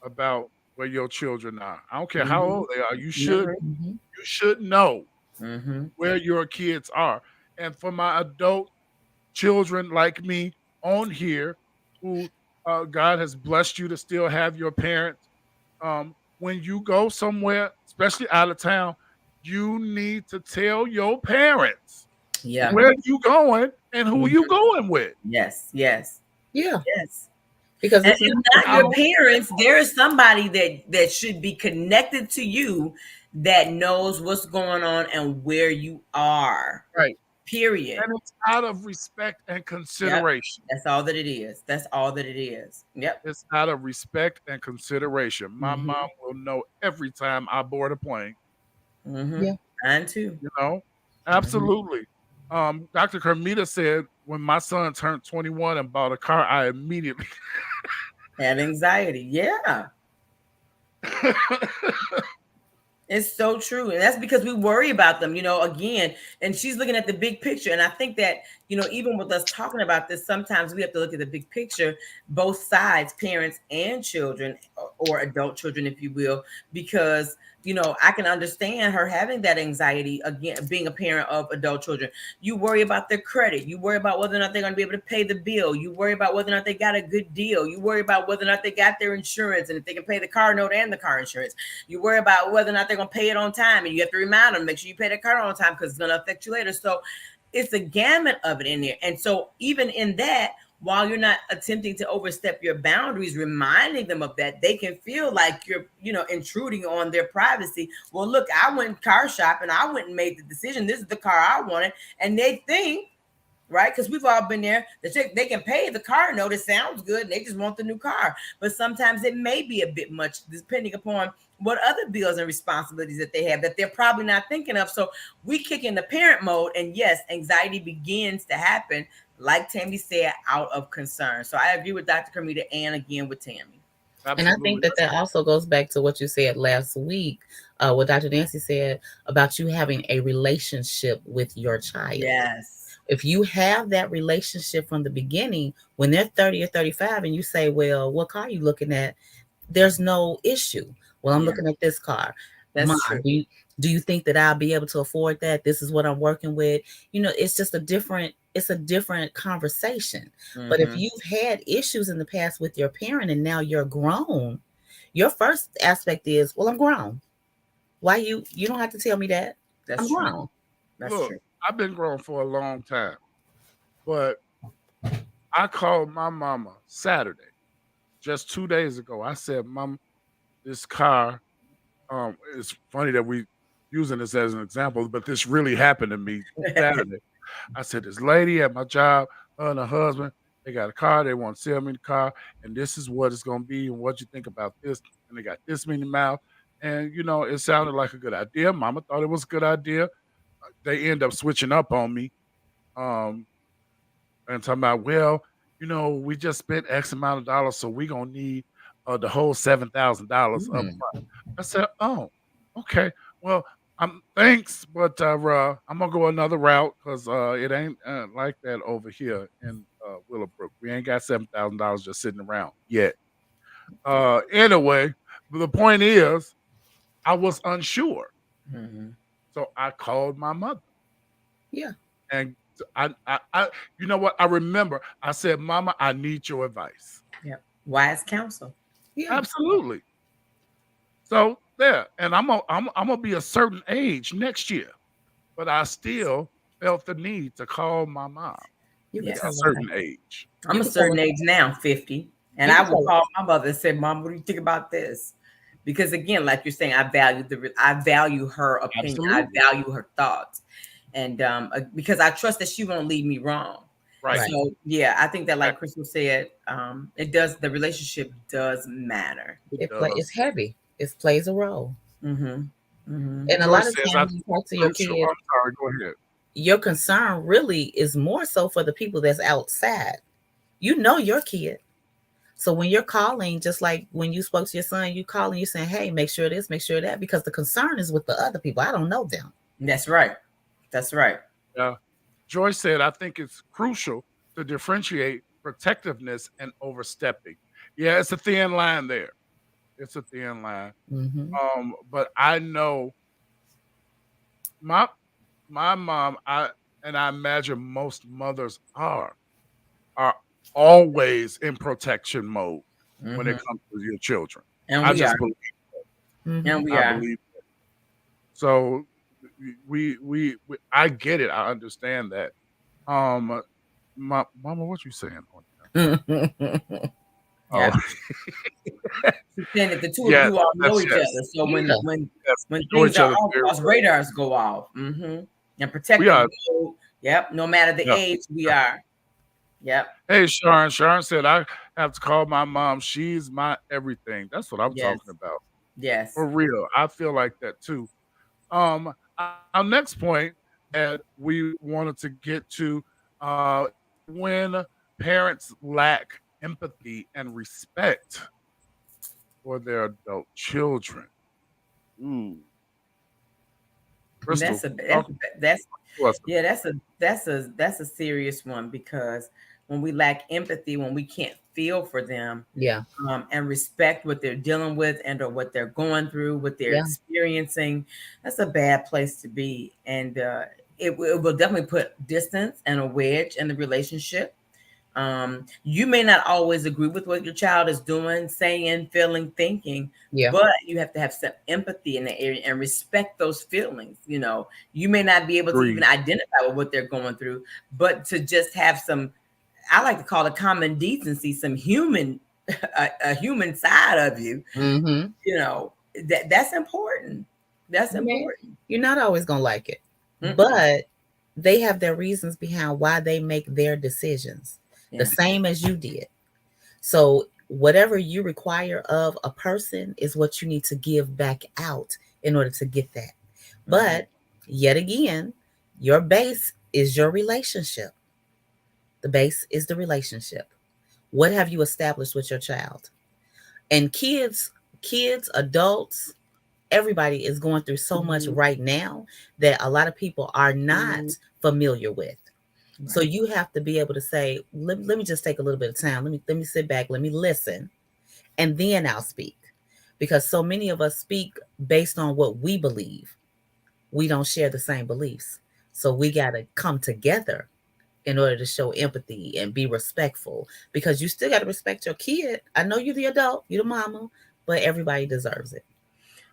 about where your children are. I don't care how Mhm. old they are. Mhm. You should know Mhm. where your kids are. And for my adult children like me on here, who God has blessed you to still have your parents, when you go somewhere, especially out of town, you need to tell your parents Yeah. where you going and who you Mhm. going with. Yes. Yes. Yeah. Yes. Because And it's if not not your parents, there is somebody that should be connected to you that knows what's going on and where you are. Right. Period. And it's out of respect and consideration. That's all that it is. That's all that it is. Yep. It's out of respect and consideration. My Mhm. mom will know every time I board a plane, Mhm. Yeah. Mine too. you know? Mhm. Absolutely. Dr. Kermita said when my son turned 21 and bought a car, I immediately Had anxiety. Yeah. It's so true. And that's because we worry about them, again. And she's looking at the big picture. And I think that, even with us talking about this, sometimes we have to look at the big picture, both sides, parents and children, or adult children, if you will, because I can understand her having that anxiety, again, being a parent of adult children. You worry about their credit, you worry about whether or not they're going to be able to pay the bill, you worry about whether or not they got a good deal, you worry about whether or not they got their insurance and if they can pay the car note and the car insurance, you worry about whether or not they're going to pay it on time, and you have to remind them, make sure you pay the car on time because it's going to affect you later. So it's a gamut of it in there. And so even in that, while you're not attempting to overstep your boundaries, reminding them of that, they can feel like you're, intruding on their privacy. Well, look, I went car shopping. I went and made the decision. This is the car I wanted. And they think, right, because we've all been there, that they can pay the car note. It sounds good. And they just want the new car. But sometimes it may be a bit much, depending upon what other bills and responsibilities that they have that they're probably not thinking of. So we kick in the parent mode, and yes, anxiety begins to happen, like Tammy said, out of concern. So I agree with Dr. Carmita and again with Tammy. Absolutely. And I think that also goes back to what you said last week, what Dr. Nancy said about you having a relationship with your child. Yes. If you have that relationship from the beginning, when they're 30 or 35 and you say, well, what car are you looking at? There's no issue. Well, I'm looking at this car. That's Mom, true. Do you think that I'll be able to afford that? This is what I'm working with. It's just a different conversation. Mm-hmm. But if you've had issues in the past with your parent and now you're grown, your first aspect is, well, I'm grown. Why you don't have to tell me that. That's I'm true. grown. That's Look, true. I've been grown for a long time, but I called my mama Saturday, just 2 days ago. I said, Mom, this car, it's funny that we using this as an example, but this really happened to me Saturday. I said, this lady at my job, her and her husband, they got a car. They want to sell me the car, and this is what it's going to be, and what you think about this. And they got this many miles. And, it sounded like a good idea. Mama thought it was a good idea. They end up switching up on me and talking about, well, we just spent X amount of dollars, so we're going to need the whole $7,000 up front. I said, oh, okay. Well, thanks, but I'm going to go another route because it ain't like that over here in Willowbrook. We ain't got $7,000 just sitting around yet. Anyway, the point is, I was unsure. Mm-hmm. So I called my mother. Yeah. And I you know what? I remember I said, Mama, I need your advice. Yeah. Wise counsel. Yeah. Absolutely. So there, and I'm gonna be a certain age next year, but I still felt the need to call my mom. Yes. At a certain age. I'm a certain age now, 50, and I will call my mother and say, Mom, what do you think about this? Because again, like you're saying, I value her opinion. Absolutely. I value her thoughts. And because I trust that she won't lead me wrong. Right. So yeah, I think that, like Crystal said, it does. The relationship does matter. It's heavy. It plays a role. Mm-hmm. Mm-hmm. And a lot of times you talk to your kids. I'm sorry. Go ahead. Your concern really is more so for the people that's outside. Your kid. So when you're calling, just like when you spoke to your son, you calling, you're saying, hey, make sure this, make sure that, because the concern is with the other people. I don't know them. That's right. That's right. Yeah. Joyce said, I think it's crucial to differentiate protectiveness and overstepping. Yeah, it's a thin line there. It's a thin line. Mm-hmm. But I know my mom, I imagine most mothers are always in protection mode when it comes to your children. And I we just are. believe that. Mm-hmm. And we I are. believe that. So we I get it. I understand that. Mama, what you saying on that? Yeah. Saying that the two of you all know each other. So when things are off, radars go off. Mm-hmm. And protect them. Yep. No matter the age, we are. Yep. Hey, Sharon. Sharon said, I have to call my mom. She's my everything. That's what I'm talking about. Yes. For real. I feel like that too. Our next point that we wanted to get to, when parents lack empathy and respect for their adult children. Ooh. Crystal, that's a serious one, because when we lack empathy, when we can't feel for them, Yeah. and respect what they're dealing with and or what they're going through, what they're experiencing, that's a bad place to be. And it will definitely put distance and a wedge in the relationship. You may not always agree with what your child is doing, saying, feeling, thinking, but you have to have some empathy in the area and respect those feelings. You know, you may not be able to even identify with what they're going through, but to just have some, I like to call it common decency, some human, a human side of you. You know, that's important. That's important. You're not always gonna like it, but they have their reasons behind why they make their decisions. The same as you did. So whatever you require of a person is what you need to give back out in order to get that. But yet again, your base is your relationship. The base is the relationship. What have you established with your child? And kids, adults, everybody is going through so much right now that a lot of people are not familiar with. So you have to be able to say, let me just take a little bit of time. Let me sit back. Let me listen. And then I'll speak. Because so many of us speak based on what we believe. We don't share the same beliefs. So we got to come together in order to show empathy and be respectful. Because you still got to respect your kid. I know you're the adult, you're the mama, but everybody deserves it.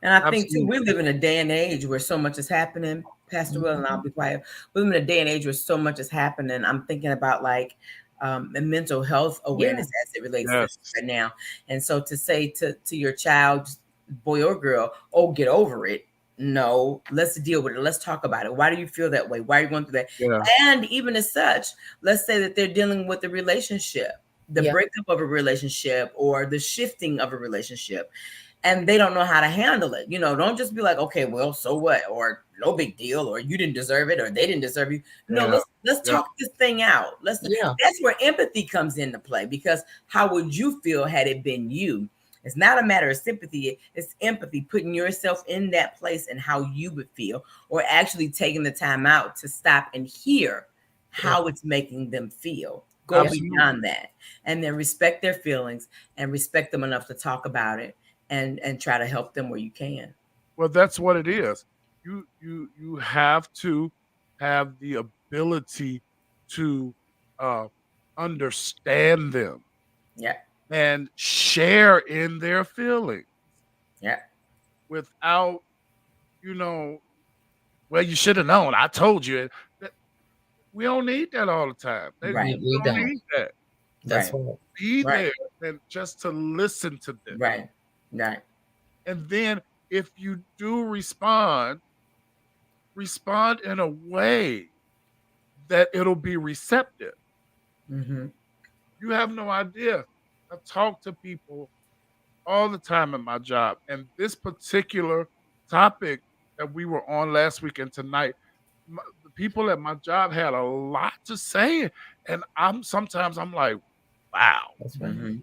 And I think too, we live in a day and age where so much is happening. Pastor Will, and I'll be quiet. We live in a day and age where so much is happening. I'm thinking about like mental health awareness as it relates to this right now. And so to say to your child, boy or girl, oh, get over it. No, let's deal with it. Let's talk about it. Why do you feel that way? Why are you going through that? Yeah. And even as such, let's say that they're dealing with a relationship, the breakup of a relationship or the shifting of a relationship. And they don't know how to handle it. You know, don't just be like, okay, well, so what? Or no big deal, or you didn't deserve it, or they didn't deserve you. No, let's talk this thing out. That's where empathy comes into play, because how would you feel had it been you? It's not a matter of sympathy, it's empathy, putting yourself in that place and how you would feel, or actually taking the time out to stop and hear how it's making them feel. Go beyond that, and then respect their feelings and respect them enough to talk about it. And try to help them where you can. Well, that's what it is. You have to have the ability to understand them. Yeah. And share in their feelings. Yeah. Without, well, you should have known. I told you. We don't need that all the time. Right. We don't need that. That's right. Be there and just to listen to them. Right. Right. And then if you do respond in a way that it'll be receptive. Mm-hmm. You have no idea. I talk to people all the time at my job, and this particular topic that we were on last week and tonight, the people at my job had a lot to say, and sometimes I'm like, wow. That's right. Mm-hmm.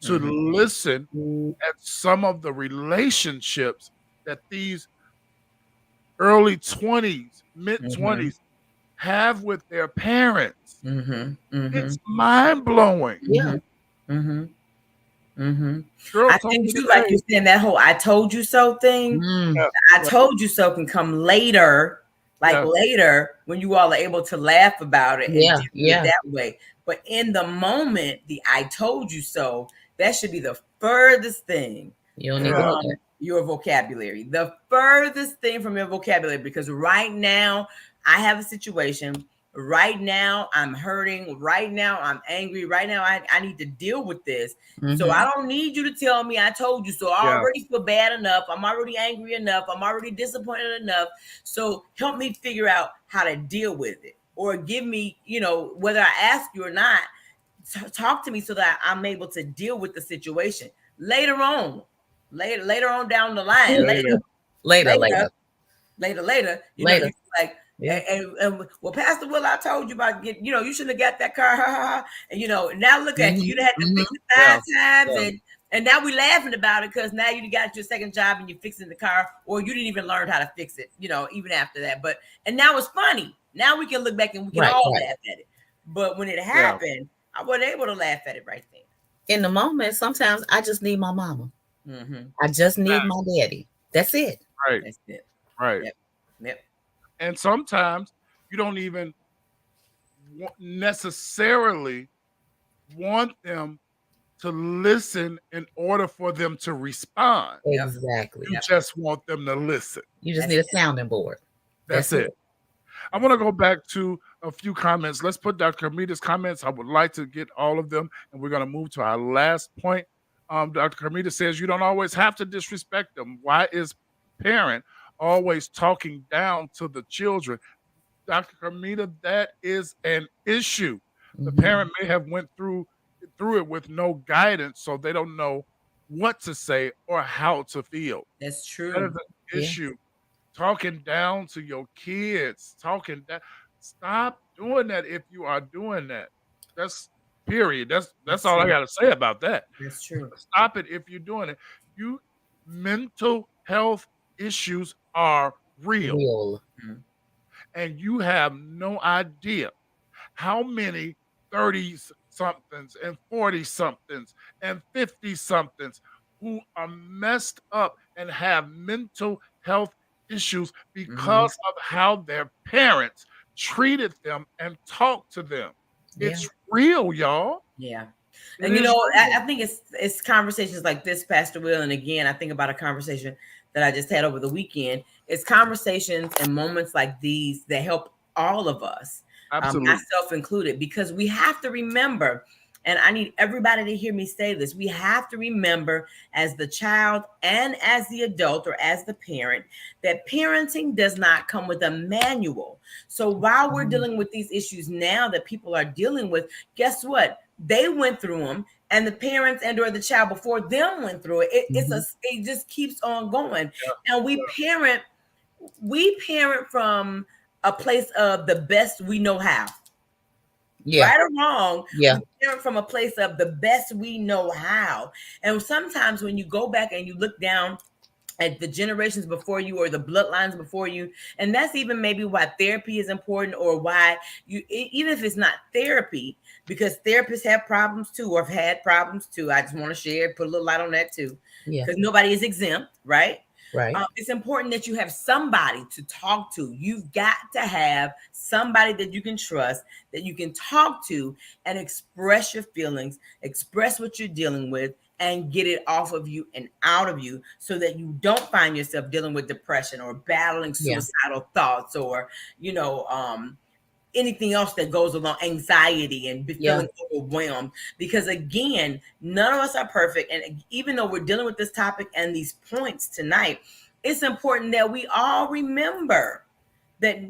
To listen at some of the relationships that these early 20s, mid 20s have with their parents. It's mind-blowing. Yeah. I think too, like you're saying, that whole "I told you so" thing. I told you so can come later, later when you all are able to laugh about it and do it that way. But in the moment, the "I told you so," that should be the furthest thing from your vocabulary. The furthest thing from your vocabulary, because right now I have a situation. Right now I'm hurting. Right now I'm angry. Right now I need to deal with this. So I don't need you to tell me I told you so. I already feel bad enough. I'm already angry enough. I'm already disappointed enough. So help me figure out how to deal with it, or give me, whether I ask you or not, talk to me so that I'm able to deal with the situation later on down the line. Later. Like, and well, Pastor Will, I told you about you shouldn't have got that car. And now look at you had to fix it 5 times, and now we laughing about it because now you got your second job and you're fixing the car, or you didn't even learn how to fix it, even after that. And now it's funny. Now we can look back and we can all laugh at it. But when it happened, I wasn't able to laugh at it right then. In the moment, sometimes I just need my mama. Mm-hmm. I just need my daddy. That's it. Right. That's it. Right. Yep. And sometimes you don't even necessarily want them to listen in order for them to respond. Exactly. You just want them to listen. You just need a sounding board. That's it. I want to go back to a few comments. Let's put Dr. Carmita's comments. I would like to get all of them, and we're going to move to our last point. Dr. Carmita says, you don't always have to disrespect them. Why is parent always talking down to the children? Dr. Carmita, that is an issue. The parent may have went through it with no guidance, so they don't know what to say or how to feel. That's true. That is an issue. Talking down to your kids, talking down. Stop doing that if you are doing that. That's period. That's all I got to say about that. That's true. Stop it if you're doing it. Mental health issues are real. And you have no idea how many 30-somethings and 40-somethings and 50-somethings who are messed up and have mental health issues because of how their parents treated them and talked to them. It's real, y'all. Yeah. And you know, I think it's conversations like this, Pastor Will. And again, I think about a conversation that I just had over the weekend. It's conversations and moments like these that help all of us, myself included, because we have to remember, and I need everybody to hear me say this, we have to remember as the child and as the adult or as the parent that parenting does not come with a manual. So while we're dealing with these issues now that people are dealing with, guess what? They went through them, and the parents and or the child before them went through it. It just keeps on going. And we parent from a place of the best we know how. Right or wrong, we parent from a place of the best we know how. And sometimes when you go back and you look down at the generations before you or the bloodlines before you, and that's even maybe why therapy is important, or why you, even if it's not therapy, because therapists have problems too, or have had problems too. I just want to share, put a little light on that too, because nobody is exempt, right? It's important that you have somebody to talk to. You've got to have somebody that you can trust, that you can talk to and express your feelings, express what you're dealing with, and get it off of you and out of you, so that you don't find yourself dealing with depression or battling suicidal thoughts, or, you know, anything else that goes along, anxiety and feeling overwhelmed. Because again, none of us are perfect. And even though we're dealing with this topic and these points tonight, it's important that we all remember that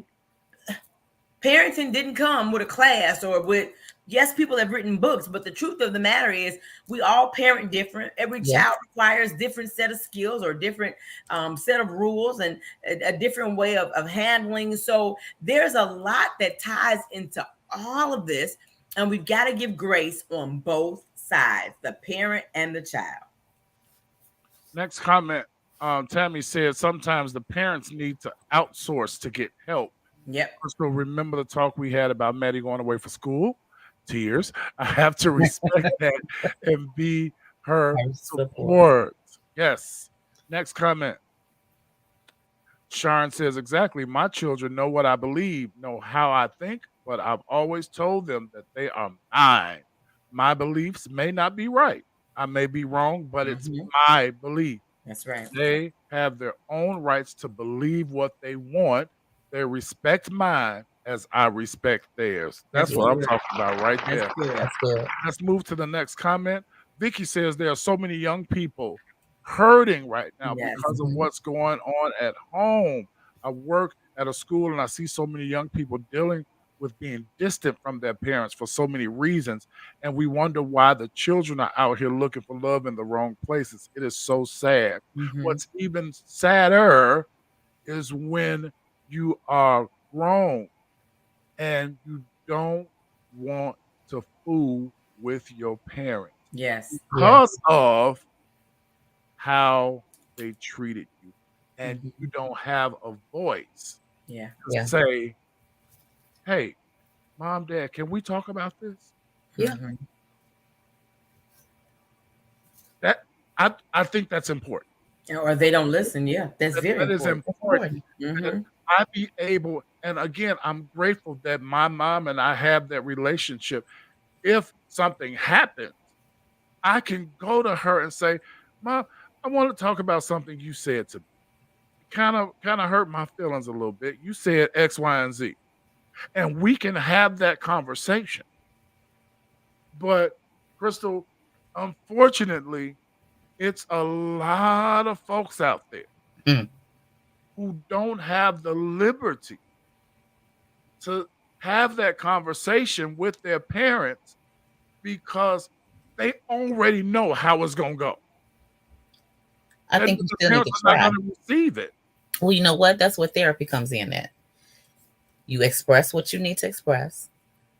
parenting didn't come with a class or with, yes, people have written books, but the truth of the matter is we all parent different. Every child requires different set of skills or different set of rules and a different way of handling. So there's a lot that ties into all of this, and we've got to give grace on both sides, the parent and the child. Next comment, Tammy said, sometimes the parents need to outsource to get help. So remember the talk we had about Maddie going away for school? Tears. I have to respect that and be her support. Yes. Next comment. Sharon says, exactly. My children know what I believe, know how I think, but I've always told them that they are mine. My beliefs may not be right. I may be wrong, but it's my belief. That's right. They have their own rights to believe what they want. They respect mine as I respect theirs. That's what I'm talking about right there. That's good. Let's move to the next comment. Vicky says there are so many young people hurting right now because of what's going on at home. I work at a school and I see so many young people dealing with being distant from their parents for so many reasons. And we wonder why the children are out here looking for love in the wrong places. It is so sad. What's even sadder is when you are grown and you don't want to fool with your parents. Because of how they treated you. And you don't have a voice to say, hey, Mom, Dad, can we talk about this? Yeah. Mhm. That I think that's important. Or they don't listen. Yeah, that's very That is important. important that Mhm. I be able, and again, I'm grateful that my mom and I have that relationship. If something happens, I can go to her and say, "Mom, I want to talk about something you said to me. It kinda hurt my feelings a little bit. You said X, Y, and Z." And we can have that conversation. But Crystal, unfortunately, it's a lot of folks out there Mm. who don't have the liberty to have that conversation with their parents because they already know how it's gonna go. I And think you the still need parents to are not try. gonna receive it. Well, you know what? That's what therapy comes in at. You express what you need to express.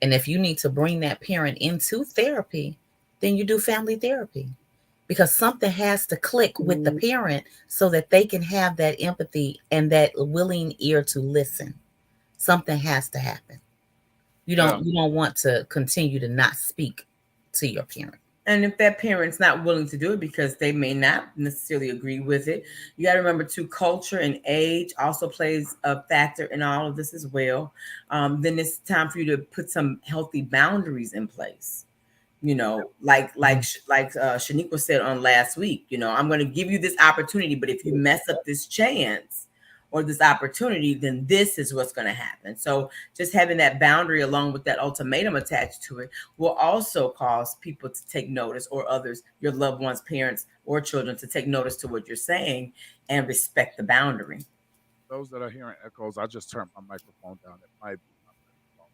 And if you need to bring that parent into therapy, then you do family therapy because something has to click with the parent so that they can have that empathy and that willing ear to listen. Something has to happen. Yeah. You don't want to continue to not speak to your parent. And if that parent's not willing to do it because they may not necessarily agree with it, you got to remember too, culture and age also plays a factor in all of this as well. Then it's time for you to put some healthy boundaries in place. You know, like Shaniqua said on last week. You know, I'm going to give you this opportunity, but if you mess up this chance or this opportunity, then this is what's going to happen. So just having that boundary along with that ultimatum attached to it will also cause people to take notice, or others, your loved ones, parents, or children, to take notice to what you're saying and respect the boundary. Those that are hearing echoes, I just turned my microphone down. It might be my microphone.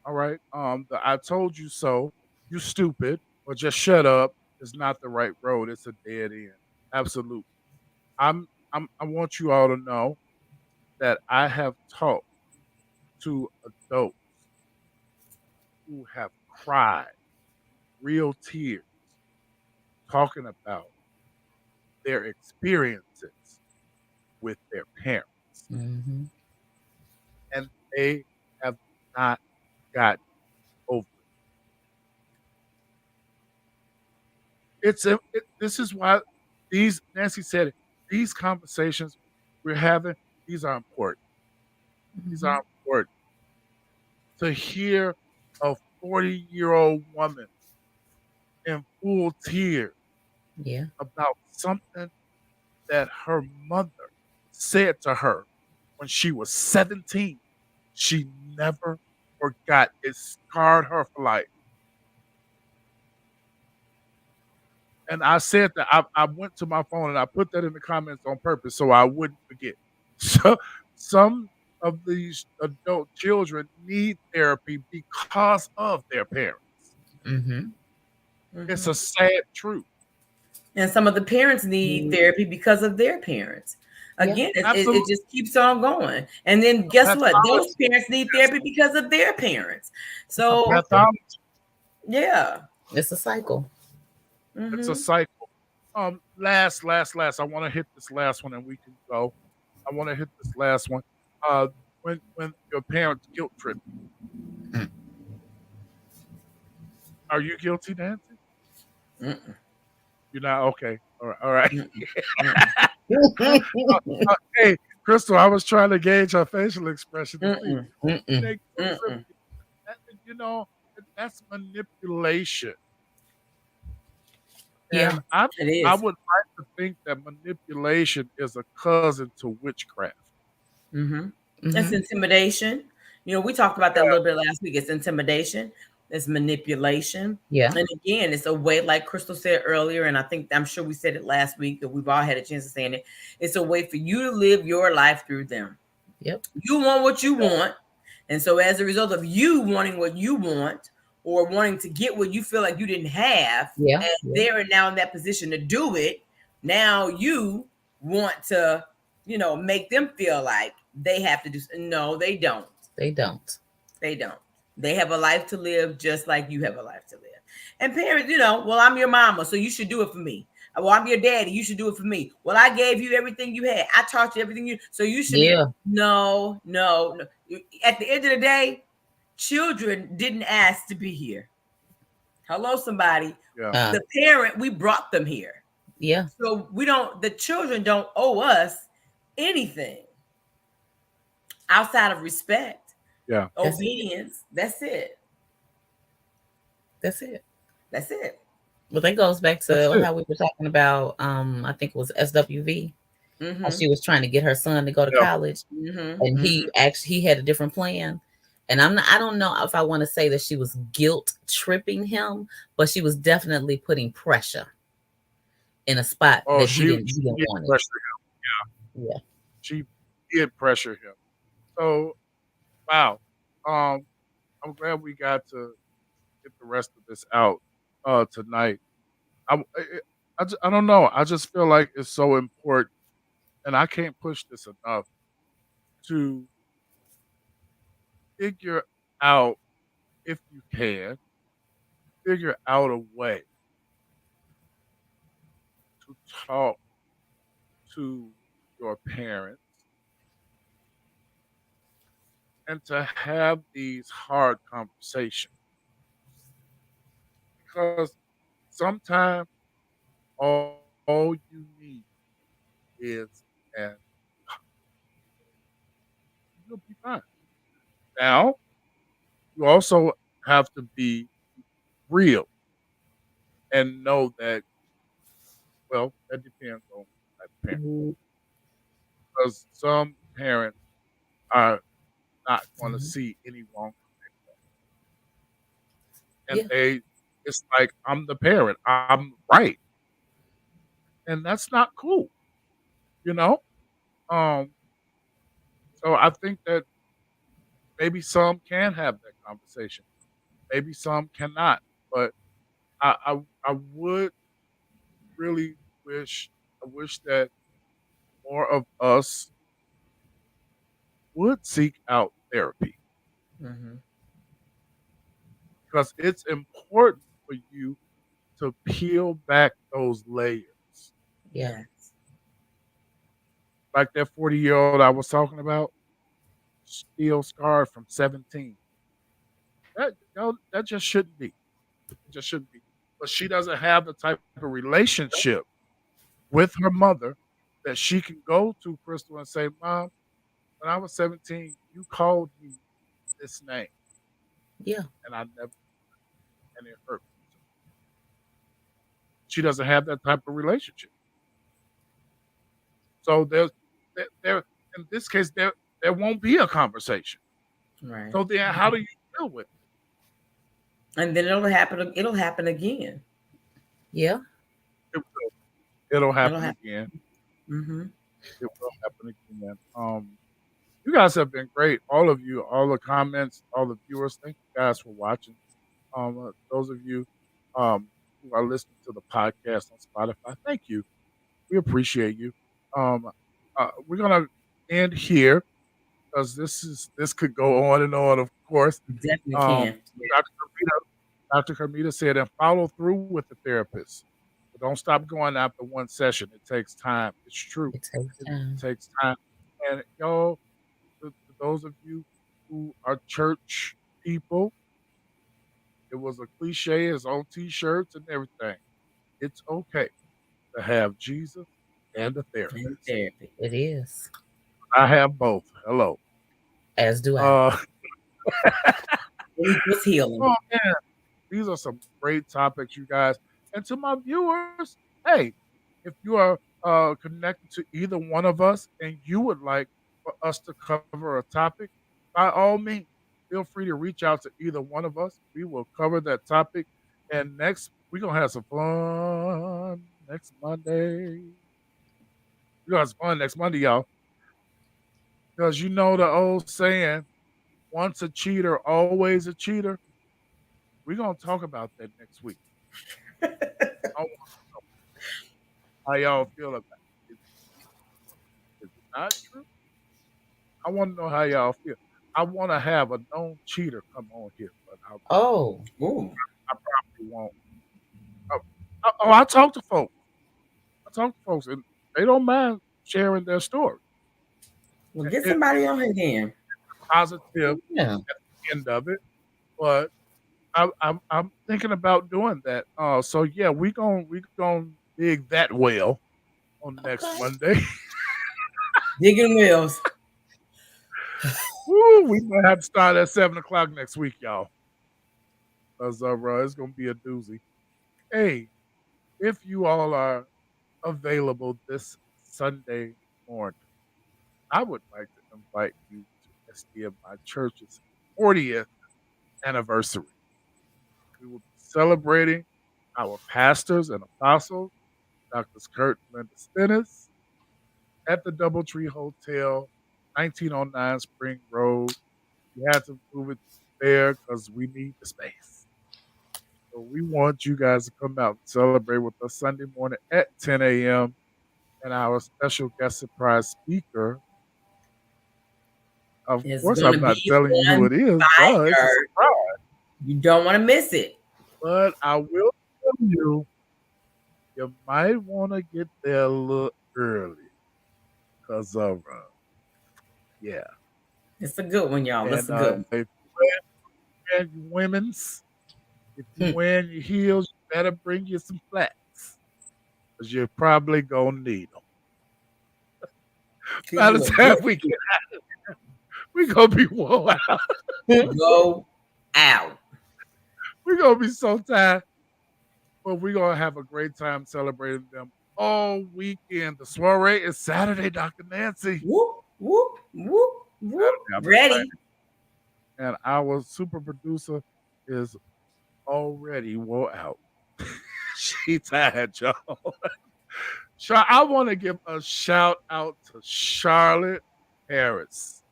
All right. The I told you so, you stupid, or just shut up is not the right road. It's a dead end. Absolutely. I want you all to know that I have talked to adults who have cried real tears talking about their experiences with their parents, Mm-hmm. and they have not gotten over it. This is why these Nancy said it. These conversations we're having, these are important. These Mm-hmm. are important to hear a 40-year-old woman in full tears Yeah. about something that her mother said to her when she was 17. She never forgot. It scarred her for life. And I said that I went to my phone and I put that in the comments on purpose so I wouldn't forget. So some of these adult children need therapy because of their parents. Mm-hmm. It's Mhm. a sad truth. And some of the parents need therapy because of their parents. Yeah. Again, it Absolutely. just keeps on going. And then guess what? Those Pathology. parents need Yes, therapy because of their parents. it's a So, pathology. yeah. It's a cycle. It's a Hmm. cycle. Last. I want to hit this last one and we can go. I want to hit this last one. Uh, when your parents guilt trip, Mm. are you guilty, Nancy? Mm-mm. You're not okay. All right. All right. Mm-mm. Hey, Crystal, I was trying to gauge her facial expression to see Mm-mm. when Mm-mm. they guilt trip. Mm-mm. That, you know, that's manipulation, Yeah. and It I is. would like to think that manipulation is a cousin to witchcraft. Mm-hmm. It's Mm-hmm. intimidation. You know, we talked about that a little bit last week. It's intimidation, it's manipulation. Yeah. And again, it's a way, like Crystal said earlier, and I'm sure we said it last week, that we've all had a chance of saying it. It's a way for you to live your life through them. Yep. You want what you want. And so, as a result of you wanting what you want, or wanting to get what you feel like you didn't have, Yeah. and Yeah. they're now in that position to do it, now you want to, make them feel like they have to do. No, they don't. They don't. They don't. They have a life to live just like you have a life to live. And parents, well, I'm your mama, so you should do it for me. Well, I'm your daddy, you should do it for me. Well, I gave you everything you had. I taught you everything so you should be. Yeah. No. At the end of the day, children didn't ask to be here. Hello, somebody. Yeah. The parent, we brought them here. Yeah. So the children don't owe us anything outside of respect, Yeah. obedience. That's it. That's it. That's it. But that goes back That's to it. how we were talking about, I think it was SWV. Mm-hmm. How she was trying to get her son to go to Yeah. college, Mm-hmm. and he had a different plan. And I don't know if I want to say that she was guilt tripping him, but she was definitely putting pressure in a spot Oh, that she he didn't did want it. pressure him. Yeah. She did pressure him. So, wow. I'm glad we got to get the rest of this out tonight. I don't know. I just feel like it's so important, and I can't push this enough to figure out, if you can, figure out a way to talk to your parents and to have these hard conversations. Because sometimes all you need is an you'll be fine. Now, you also have to be real and know that, well, that depends on the type of parent. Mhm. Because some parents are not going to Mhm. see any wrong. Yeah. And it's like, I'm the parent, I'm right. And that's not cool, you know? Um, so I think that maybe some can have that conversation. Maybe some cannot. But I would really wish that more of us would seek out therapy, Mm-hmm. because it's important for you to peel back those layers. Yeah. Yes. Like that 40-year-old I was talking about, still scarred from 17. That just shouldn't be. It just shouldn't be. But she doesn't have the type of relationship with her mother that she can go to Crystal and say, "Mom, when I was 17, you called me this name, Yeah. and I never, and it hurt me." She doesn't have that type of relationship. So there in this case there won't be a conversation. Right. So then how do you deal with it? And then it'll happen. It'll happen again. Yeah. It'll It'll happen happen. again. Mm-hmm. It will happen again. You guys have been great. All of you, all the comments, all the viewers. Thank you guys for watching. Those of you who are listening to the podcast on Spotify, thank you. We appreciate you. Um, we're gonna end here because this could go on and on. Of course, Definitely um, can. Dr. Carmita said, and follow through with the therapist. But don't stop going after one session. It takes time. It's true. It takes It time. takes time. And y'all, to those of you who are church people, it was a cliche. It's on T-shirts and everything. It's okay to have Jesus and a And therapist. therapy. It is. I have both. Hello. As do I. Equals healing. Oh man, these are some great topics, you guys. And to my viewers, hey, if you are connected to either one of us and you would like for us to cover a topic, by all means, feel free to reach out to either one of us. We will cover that topic. And next, we're going to have some fun next Monday. We're going to have some fun next Monday, y'all. Because you know the old saying, once a cheater, always a cheater. We're going to talk about that next week. I want to know how y'all feel about it. Is it not true? I want to know how y'all feel. I want to have a known cheater come on here, but Oh. Ooh. I probably won't. I talk to folks. And they don't mind sharing their story. Well, get somebody on here then. Positive Yeah. at the end of it. but I'm thinking about doing that. So yeah, we gonna dig that well on next Okay. Monday. Digging wells. Woo, we gonna have to start at 7 o'clock next week, y'all. Cause it's gonna be a doozy. Hey, if you all are available this Sunday morning, I would like to invite you to SDM My Church's 40th anniversary. We will be celebrating our pastors and apostles, Dr. Kurt and Linda Stennis, at the Doubletree Hotel, 1909 Spring Road. We had to move it there because we need the space. So we want you guys to come out and celebrate with us Sunday morning at 10 a.m. And our special guest surprise speaker, of It's course, gonna I'm not be telling you who on it is, but it's a fire. surprise. You don't want to miss it. But I will tell you, you might want to get there a little early because of, yeah. It's a good one, y'all. It's And a good one. if you're wearing your women's, if you're wearing your heels, you better bring you some flats because you're probably going to need them. By the time we get out of here, we're going to be worn out. Go out. We're going to be so tired. But we're going to have a great time celebrating them all weekend. The soiree is Saturday, Dr. Nancy. Whoop, whoop, whoop, whoop. Ready. And our super producer is already wore out. She tired, y'all. I want to give a shout out to Charlotte Harris,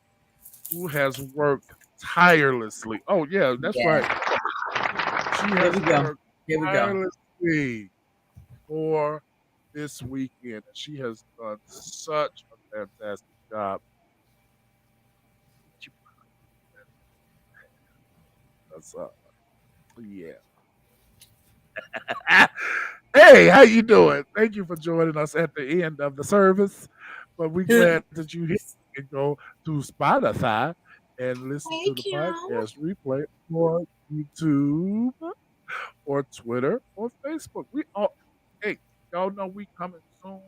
who has worked tirelessly. Oh, yeah, that's right. She has worked tirelessly for this weekend. She has done such a fantastic job. That's yeah. Hey, how you doing? Thank you for joining us at the end of the service. But we're glad that you can go to Spotify and listen to the podcast replay or YouTube or Twitter or Facebook. Hey, y'all know we coming soon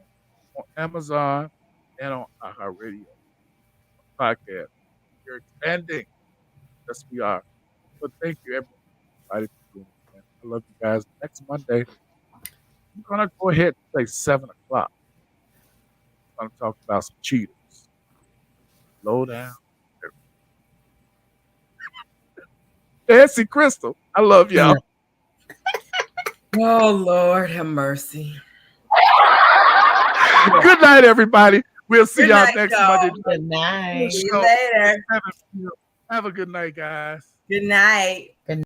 on Amazon and on iHeartRadio podcast. We're expanding. Yes, we are. But thank you, everybody, for doing it. I love you guys. Next Monday, we're gonna go ahead and say 7 o'clock. We're gonna talk about some cheaters. Low down. Nancy Crystal, I love y'all. Oh, Lord have mercy. Good night, everybody. We'll see y'all next Monday. Good night. See you later. Have a good night, guys. Good night.